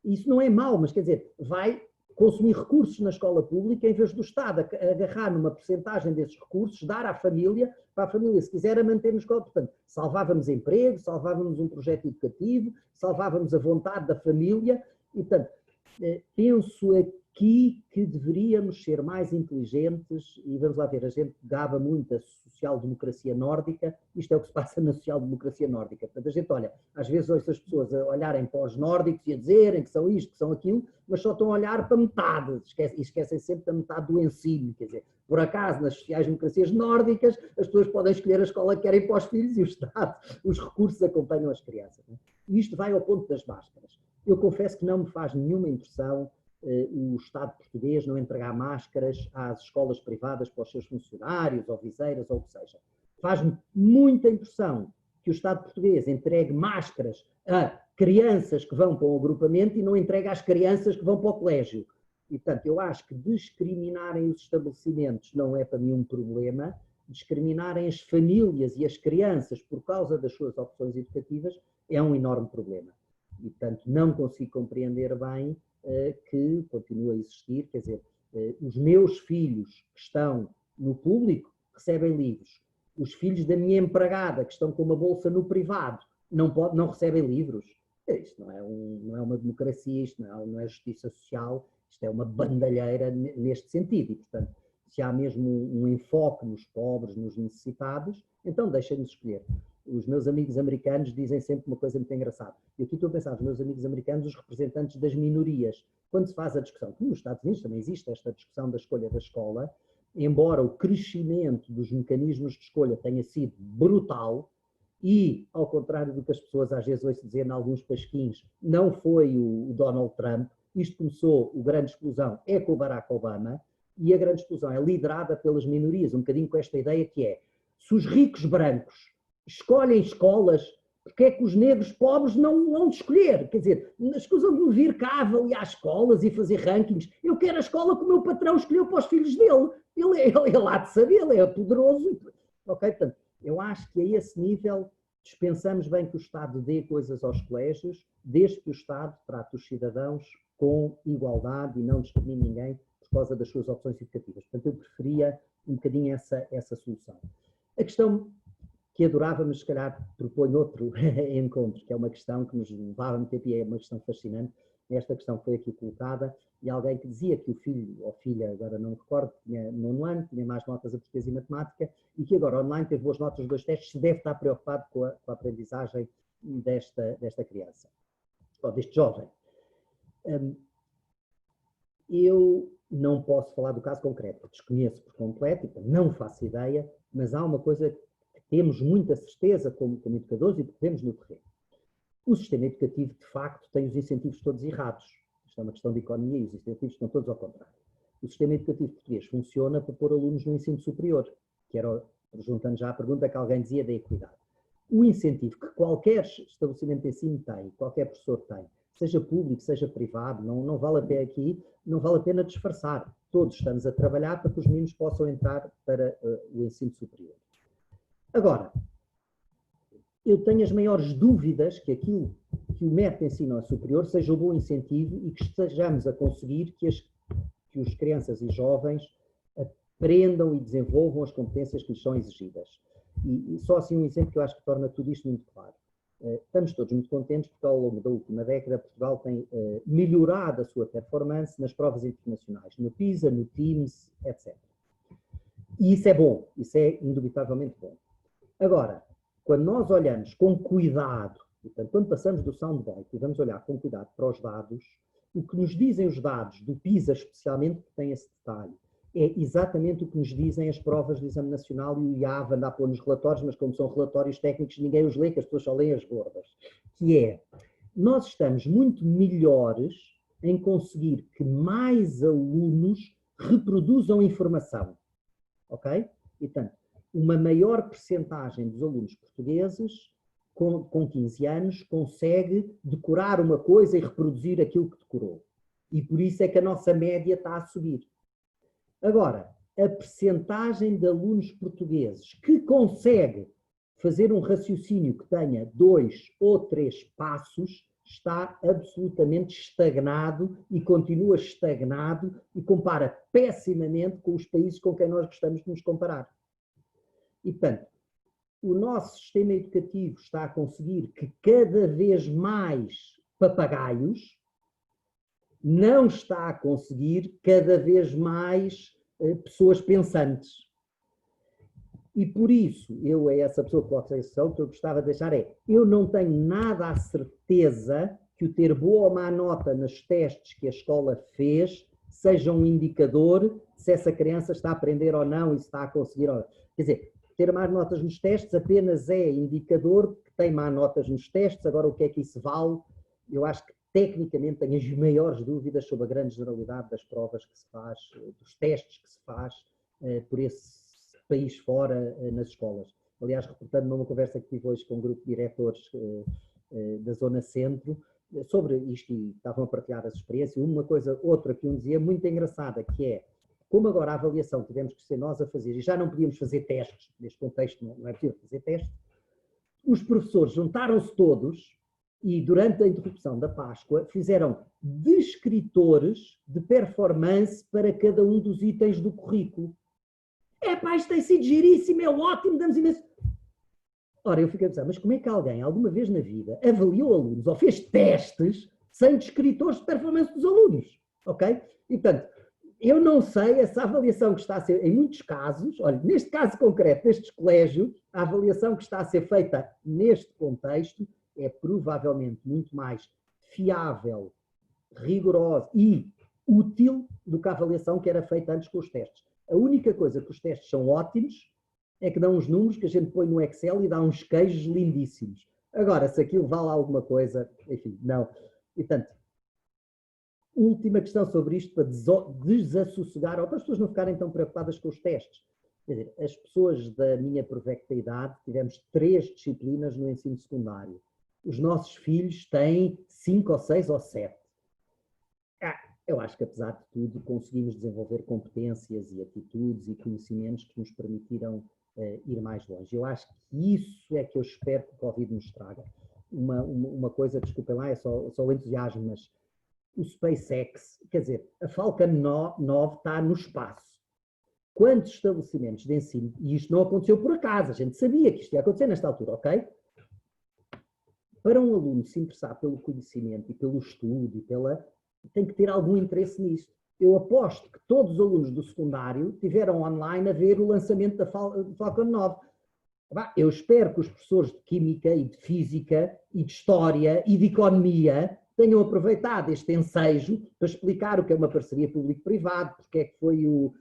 Isso não é mau, mas quer dizer, vai consumir recursos na escola pública em vez do Estado agarrar numa percentagem desses recursos, dar à família, para a família, se quiser, a manter na escola. Portanto, salvávamos emprego, salvávamos um projeto educativo, salvávamos a vontade da família e, portanto, penso aqui que deveríamos ser mais inteligentes e vamos lá ver, a gente gaba muito a social-democracia nórdica, isto é o que se passa na social-democracia nórdica. Portanto, a gente olha, às vezes ouço as pessoas a olharem para os nórdicos e a dizerem que são isto, que são aquilo, mas só estão a olhar para metade, esquecem sempre da metade do ensino, quer dizer, por acaso nas sociais-democracias nórdicas as pessoas podem escolher a escola que querem para os filhos e o Estado, os recursos acompanham as crianças. Não é? E isto vai ao ponto das máscaras. Eu confesso que não me faz nenhuma impressão o Estado português não entregar máscaras às escolas privadas para os seus funcionários, ou viseiras, ou o que seja. Faz-me muita impressão que o Estado português entregue máscaras a crianças que vão para o agrupamento e não entregue às crianças que vão para o colégio. E, portanto, eu acho que discriminarem os estabelecimentos não é para mim um problema, discriminarem as famílias e as crianças por causa das suas opções educativas é um enorme problema. E, portanto, não consigo compreender bem que continua a existir, quer dizer, os meus filhos que estão no público recebem livros, os filhos da minha empregada que estão com uma bolsa no privado não recebem livros. Isto não é uma democracia, isto não é justiça social, isto é uma bandalheira neste sentido e, portanto, se há mesmo um enfoque nos pobres, nos necessitados, então deixem-nos escolher. Os meus amigos americanos dizem sempre uma coisa muito engraçada. Eu aqui estou a pensar, os meus amigos americanos, os representantes das minorias, quando se faz a discussão, como nos Estados Unidos também existe esta discussão da escolha da escola, embora o crescimento dos mecanismos de escolha tenha sido brutal, e, ao contrário do que as pessoas às vezes ouvem dizer em alguns pasquins, não foi o Donald Trump, isto começou, a grande explosão é com o Barack Obama, e a grande explosão é liderada pelas minorias, um bocadinho com esta ideia que é, se os ricos brancos escolhem escolas, porque é que os negros pobres não vão escolher? Quer dizer, escusam de vir cá avaliar escolas e fazer rankings. Eu quero a escola que o meu patrão escolheu para os filhos dele. Ele há de saber, ele é poderoso. Ok, portanto, eu acho que a esse nível dispensamos bem que o Estado dê coisas aos colégios, desde que o Estado trate os cidadãos com igualdade e não discrimine ninguém por causa das suas opções educativas. Portanto, eu preferia um bocadinho essa solução. A questão que adorávamos, se calhar, propõe outro encontro, que é uma questão que nos levava muito tempo e é uma questão fascinante. Esta questão foi aqui colocada e alguém que dizia que o filho ou filha, agora não me recordo, tinha 9º ano, tinha mais notas a português e matemática e que agora online teve boas notas nos 2 testes, se deve estar preocupado com a aprendizagem desta criança, ou deste jovem. Eu não posso falar do caso concreto, desconheço por completo, não faço ideia, mas há uma coisa que temos muita certeza como educadores e que vemos no terreno. O sistema educativo, de facto, tem os incentivos todos errados. Isto é uma questão de economia e os incentivos estão todos ao contrário. O sistema educativo português funciona para pôr alunos no ensino superior, que era, juntando já a pergunta que alguém dizia da equidade. O incentivo que qualquer estabelecimento de ensino tem, qualquer professor tem, seja público, seja privado, não vale a pena aqui, não vale a pena disfarçar. Todos estamos a trabalhar para que os meninos possam entrar para o ensino superior. Agora, eu tenho as maiores dúvidas que aquilo que o método de ensino superior seja um bom incentivo e que estejamos a conseguir que os crianças e jovens aprendam e desenvolvam as competências que lhes são exigidas. E só assim um exemplo que eu acho que torna tudo isto muito claro. Estamos todos muito contentes porque ao longo da última década Portugal tem melhorado a sua performance nas provas internacionais, no PISA, no TIMSS, etc. E isso é bom, isso é indubitavelmente bom. Agora, quando nós olhamos com cuidado, portanto, quando passamos do soundbite e vamos olhar com cuidado para os dados, o que nos dizem os dados do PISA especialmente, que tem esse detalhe, é exatamente o que nos dizem as provas do Exame Nacional e o IAV anda a pôr nos relatórios, mas como são relatórios técnicos, ninguém os lê, que as pessoas só leem as gordas. Que é, nós estamos muito melhores em conseguir que mais alunos reproduzam informação. Ok? E, portanto, uma maior percentagem dos alunos portugueses, com 15 anos, consegue decorar uma coisa e reproduzir aquilo que decorou. E por isso é que a nossa média está a subir. Agora, a percentagem de alunos portugueses que consegue fazer um raciocínio que tenha 2 ou 3 passos está absolutamente estagnado e continua estagnado e compara pessimamente com os países com quem nós gostamos de nos comparar. E, portanto, o nosso sistema educativo está a conseguir que cada vez mais papagaios, não está a conseguir cada vez mais pessoas pensantes. E por isso, eu é essa pessoa que coloca essa questão, que eu gostava de deixar é, eu não tenho nada a certeza que o ter boa ou má nota nos testes que a escola fez seja um indicador se essa criança está a aprender ou não e se está a conseguir ou não. Quer dizer, ter más notas nos testes apenas é indicador que tem má notas nos testes. Agora, o que é que isso vale? Eu acho que tecnicamente tenho as maiores dúvidas sobre a grande generalidade das provas que se faz, dos testes que se faz por esse país fora nas escolas. Aliás, reportando numa conversa que tive hoje com um grupo de diretores da Zona Centro, sobre isto, e estavam a partilhar as experiências, outra que um dizia muito engraçada, que é, como agora a avaliação tivemos que ser nós a fazer, e já não podíamos fazer testes, neste contexto não é possível fazer testes, os professores juntaram-se todos e durante a interrupção da Páscoa fizeram descritores de performance para cada um dos itens do currículo. Pá, isto tem sido giríssimo, é ótimo, damos imenso. Ora, eu fiquei a pensar, mas como é que alguém, alguma vez na vida, avaliou alunos ou fez testes sem descritores de performance dos alunos? Ok? E, portanto, eu não sei essa avaliação que está a ser, em muitos casos, olha, neste caso concreto, destes colégios, a avaliação que está a ser feita neste contexto é provavelmente muito mais fiável, rigorosa e útil do que a avaliação que era feita antes com os testes. A única coisa que os testes são ótimos é que dão uns números que a gente põe no Excel e dá uns queijos lindíssimos. Agora, se aquilo vale alguma coisa, enfim, não. E, portanto, última questão sobre isto para desassossegar, ou para as pessoas não ficarem tão preocupadas com os testes. Quer dizer, as pessoas da minha provecta idade tivemos 3 disciplinas no ensino secundário. Os nossos filhos têm 5 ou 6 ou 7. Eu acho que, apesar de tudo, conseguimos desenvolver competências e atitudes e conhecimentos que nos permitiram ir mais longe. Eu acho que isso é que eu espero que o Covid nos traga. Uma coisa, desculpem lá, é só o entusiasmo, mas o SpaceX, quer dizer, a Falcon 9 está no espaço. Quantos estabelecimentos de ensino, e isto não aconteceu por acaso, a gente sabia que isto ia acontecer nesta altura, ok? Para um aluno se interessar pelo conhecimento e pelo estudo, tem que ter algum interesse nisto. Eu aposto que todos os alunos do secundário tiveram online a ver o lançamento da Falcon 9. Eu espero que os professores de Química e de Física e de História e de Economia tenham aproveitado este ensejo para explicar o que é uma parceria público-privado, porque é que foi o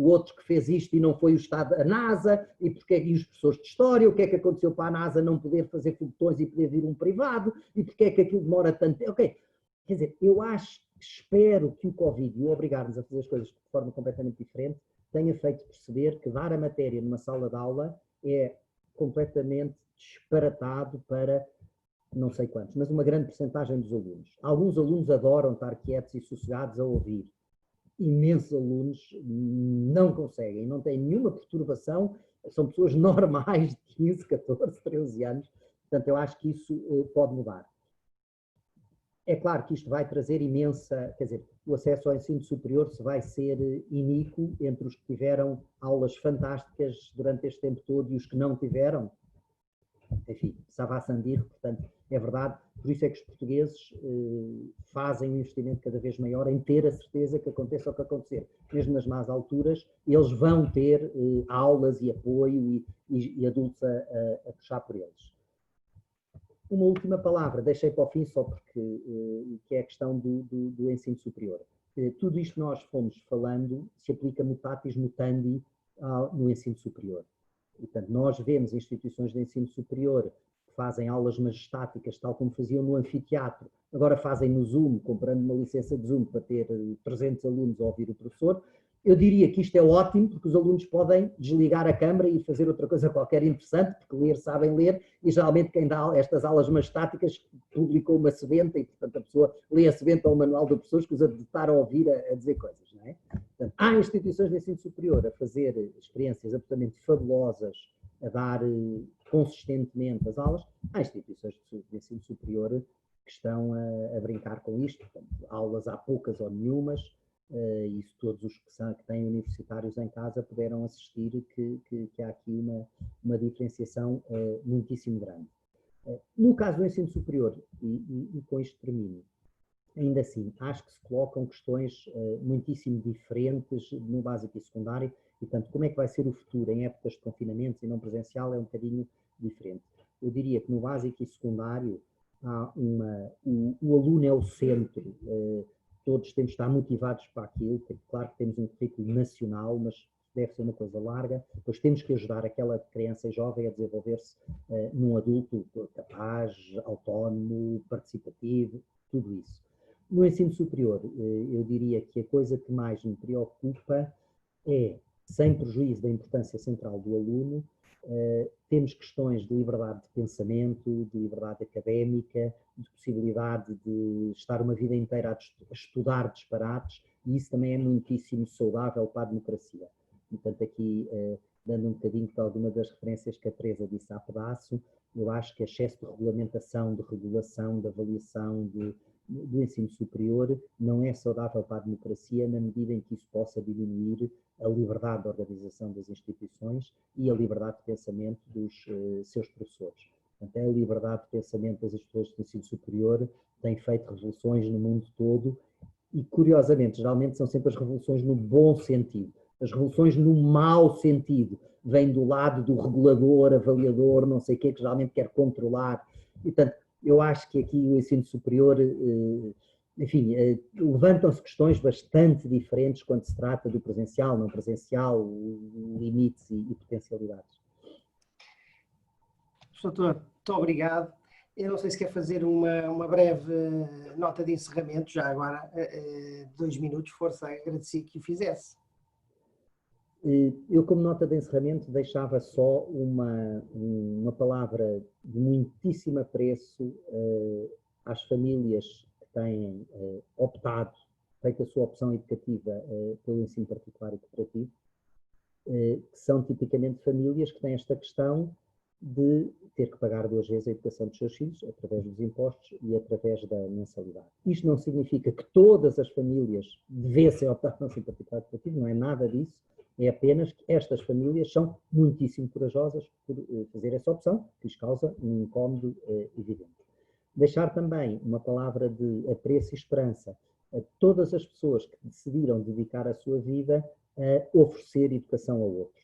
outro que fez isto e não foi o Estado, a NASA, e porque é que os professores de História, o que é que aconteceu para a NASA não poder fazer foguetões e poder vir um privado, e porque é que aquilo demora tanto tempo. Ok. Quer dizer, eu espero que o Covid, o obrigar-nos a fazer as coisas de forma completamente diferente, tenha feito perceber que dar a matéria numa sala de aula é completamente disparatado para não sei quantos, mas uma grande percentagem dos alunos. Alguns alunos adoram estar quietos e sossegados a ouvir. Imensos alunos não conseguem, não têm nenhuma perturbação, são pessoas normais de 15, 14, 13 anos. Portanto, eu acho que isso pode mudar. É claro que isto vai trazer imensa, quer dizer, o acesso ao ensino superior se vai ser iníquo entre os que tiveram aulas fantásticas durante este tempo todo e os que não tiveram. Enfim, ça va sans dire, portanto, é verdade. Por isso é que os portugueses fazem um investimento cada vez maior em ter a certeza que aconteça o que acontecer. Mesmo nas más alturas, eles vão ter aulas e apoio e adultos a puxar por eles. Uma última palavra, deixei para o fim só porque que é a questão do ensino superior. Tudo isto que nós fomos falando se aplica mutatis mutandi no ensino superior. E, portanto, nós vemos instituições de ensino superior que fazem aulas majestáticas, tal como faziam no anfiteatro, agora fazem no Zoom, comprando uma licença de Zoom para ter 300 alunos a ouvir o professor, Eu diria que isto é ótimo, porque os alunos podem desligar a câmara e fazer outra coisa qualquer interessante, porque ler sabem ler, e geralmente quem dá estas aulas mais estáticas publicou uma sebenta, e portanto a pessoa lê a sebenta ou o manual do professor, escusa de estar a ouvir a dizer coisas, não é? Portanto, há instituições de ensino superior a fazer experiências absolutamente fabulosas, a dar consistentemente as aulas, há instituições de ensino superior que estão a brincar com isto, portanto, aulas há poucas ou nenhumas, e todos os que têm universitários em casa puderam assistir que há aqui uma diferenciação muitíssimo grande. No caso do ensino superior, e com isto termino, ainda assim, acho que se colocam questões muitíssimo diferentes no básico e secundário, e portanto, como é que vai ser o futuro em épocas de confinamentos e não presencial é um bocadinho diferente. Eu diria que no básico e secundário há o aluno é o centro, todos temos de estar motivados para aquilo, claro que temos um currículo nacional, mas deve ser uma coisa larga, depois temos que ajudar aquela criança jovem a desenvolver-se num adulto capaz, autónomo, participativo, tudo isso. No ensino superior, eu diria que a coisa que mais me preocupa é, sem prejuízo da importância central do aluno, temos questões de liberdade de pensamento, de liberdade académica, de possibilidade de estar uma vida inteira a estudar disparates, e isso também é muitíssimo saudável para a democracia. Portanto, aqui, dando um bocadinho de alguma das referências que a Teresa disse há pedaço, eu acho que excesso de regulamentação, de regulação, de avaliação do ensino superior não é saudável para a democracia na medida em que isso possa diminuir a liberdade de organização das instituições e a liberdade de pensamento dos seus professores. Portanto, a liberdade de pensamento das instituições de ensino superior tem feito revoluções no mundo todo e, curiosamente, geralmente são sempre as revoluções no bom sentido. As revoluções no mau sentido vêm do lado do regulador, avaliador, não sei o quê, que geralmente quer controlar. E, portanto, eu acho que aqui o ensino superior, enfim, levantam-se questões bastante diferentes quando se trata do presencial, não presencial, limites e potencialidades. Doutor, muito obrigado. Eu não sei se quer fazer uma breve nota de encerramento, já agora, 2 minutos, força, agradeci que o fizesse. Eu, como nota de encerramento, deixava só uma palavra de muitíssimo apreço às famílias que têm optado, feito a sua opção educativa pelo ensino particular e cooperativo, que são tipicamente famílias que têm esta questão de ter que pagar 2 vezes a educação dos seus filhos, através dos impostos e através da mensalidade. Isto não significa que todas as famílias devessem optar pelo ensino particular e cooperativo, não é nada disso. É apenas que estas famílias são muitíssimo corajosas por fazer essa opção, que lhes causa um incómodo evidente. Deixar também uma palavra de apreço e esperança a todas as pessoas que decidiram dedicar a sua vida a oferecer educação a outros.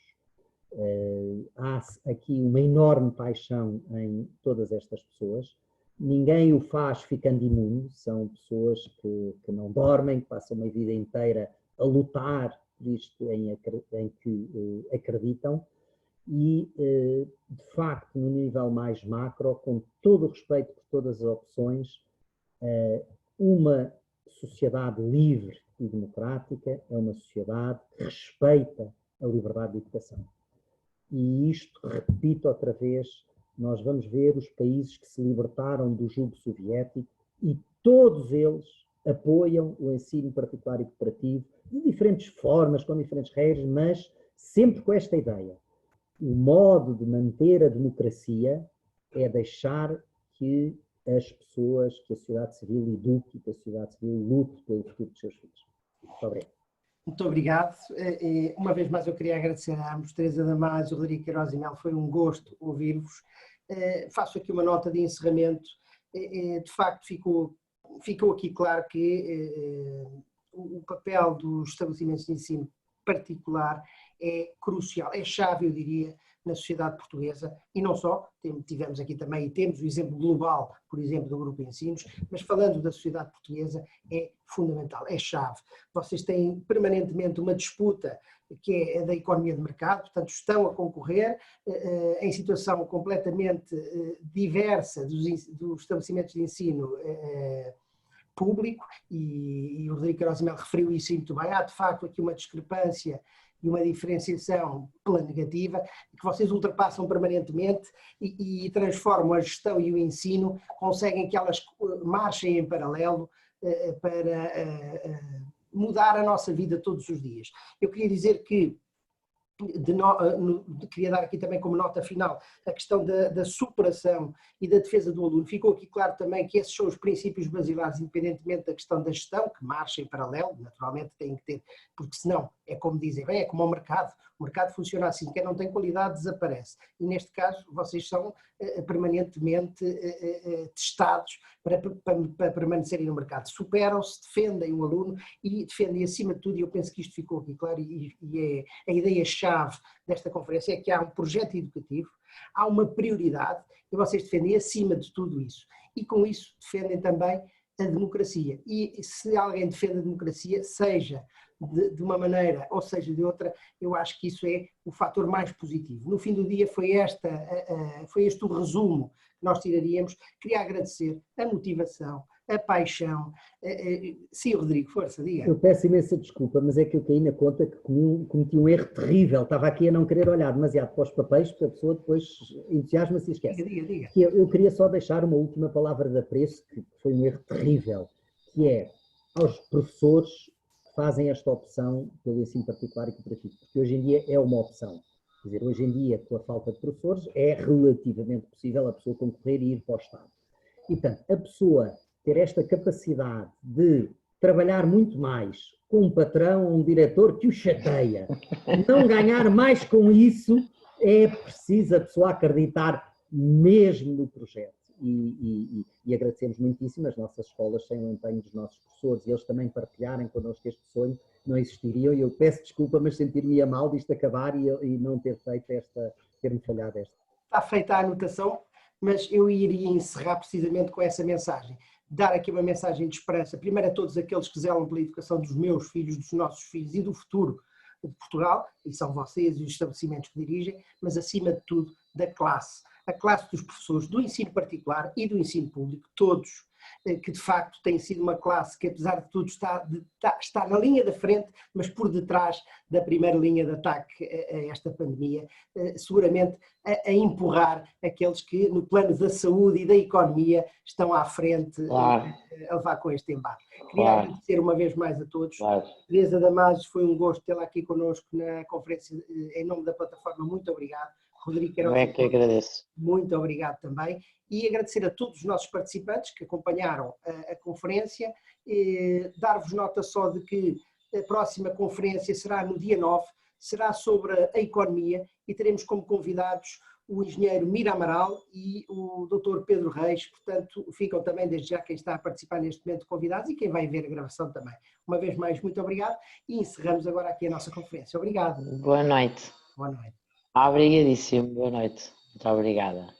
Há aqui uma enorme paixão em todas estas pessoas. Ninguém o faz ficando imune, são pessoas que não dormem, que passam uma vida inteira a lutar por isto em que acreditam e, de facto, no nível mais macro, com todo o respeito por todas as opções, uma sociedade livre e democrática é uma sociedade que respeita a liberdade de educação. E isto, repito outra vez, nós vamos ver os países que se libertaram do jugo soviético e todos eles apoiam o ensino particular e cooperativo de diferentes formas, com diferentes regras, mas sempre com esta ideia. O modo de manter a democracia é deixar que as pessoas, que a sociedade civil eduque, que a sociedade civil lute pelo futuro dos seus filhos. Muito obrigado. Muito obrigado. Uma vez mais eu queria agradecer a ambos, Teresa Damasio e Rodrigo Queiroz e Mel, foi um gosto ouvir-vos. Faço aqui uma nota de encerramento. De facto, ficou aqui claro que o papel dos estabelecimentos de ensino particular é crucial, é chave, eu diria, na sociedade portuguesa, e não só, tivemos aqui também, e temos o exemplo global, por exemplo, do Grupo Ensinos, mas falando da sociedade portuguesa, é fundamental, é chave. Vocês têm permanentemente uma disputa que é a da economia de mercado, portanto estão a concorrer em situação completamente diversa dos estabelecimentos de ensino público, e o Rodrigo Queiroz Melo referiu isso muito bem. Há de facto aqui uma discrepância e uma diferenciação pela negativa, que vocês ultrapassam permanentemente e transformam a gestão e o ensino, conseguem que elas marchem em paralelo para mudar a nossa vida todos os dias. Eu queria dizer que queria dar aqui também como nota final a questão da superação e da defesa do aluno. Ficou aqui claro também que esses são os princípios basilares, independentemente da questão da gestão, que marcha em paralelo, naturalmente tem que ter, porque senão é como dizem, bem, é como o mercado funciona assim, quem não tem qualidade desaparece. E neste caso vocês são permanentemente testados para permanecerem no mercado. Superam-se, defendem o aluno e defendem acima de tudo, e eu penso que isto ficou aqui claro, e é a ideia-chave desta conferência, é que há um projeto educativo, há uma prioridade e vocês defendem acima de tudo isso. E com isso defendem também a democracia. E se alguém defende a democracia, seja de uma maneira ou seja de outra, eu acho que isso é o fator mais positivo. No fim do dia foi este o resumo que nós tiraríamos. Queria agradecer a motivação, a paixão. Sim, Rodrigo, força, diga. Eu peço imensa desculpa, mas é que eu caí na conta que cometi um erro terrível. Estava aqui a não querer olhar demasiado para os papéis, porque a pessoa depois entusiasma-se e esquece. Diga. Que eu queria só deixar uma última palavra de apreço, que foi um erro terrível, que é aos professores que fazem esta opção pelo ensino particular e cooperativo, porque hoje em dia é uma opção. Quer dizer, hoje em dia, com a falta de professores, é relativamente possível a pessoa concorrer e ir para o Estado. E, portanto, a pessoa ter esta capacidade de trabalhar muito mais com um patrão ou um diretor que o chateia, não ganhar mais com isso, é preciso a pessoa acreditar mesmo no projeto. E agradecemos muitíssimo, as nossas escolas sem o empenho dos nossos professores e eles também partilharem connosco este sonho, não existiriam, e eu peço desculpa, mas sentir-me mal disto acabar e não ter feito ter-me falhado esta. Está feita a anotação, mas eu iria encerrar precisamente com essa mensagem. Dar aqui uma mensagem de esperança, primeiro a todos aqueles que zelam pela educação dos meus filhos, dos nossos filhos e do futuro de Portugal, e são vocês e os estabelecimentos que dirigem, mas acima de tudo da classe. A classe dos professores do ensino particular e do ensino público, todos, que de facto tem sido uma classe que apesar de tudo está na linha da frente, mas por detrás da primeira linha de ataque a esta pandemia, seguramente a empurrar aqueles que no plano da saúde e da economia estão à frente, claro, a levar com este embate. Queria agradecer uma vez mais a todos. Claro. Teresa Damasos, foi um gosto tê-la aqui connosco na conferência em nome da plataforma, muito obrigado. Rodrigo Queiroz, eu é que agradeço. Muito obrigado também. E agradecer a todos os nossos participantes que acompanharam a conferência. Dar-vos nota só de que a próxima conferência será no dia 9, será sobre a economia e teremos como convidados o engenheiro Mira Amaral e o Dr. Pedro Reis. Portanto, ficam também desde já quem está a participar neste momento convidados e quem vai ver a gravação também. Uma vez mais, muito obrigado e encerramos agora aqui a nossa conferência. Obrigado. Boa noite. Boa noite. Obrigadíssimo, boa noite. Muito obrigada.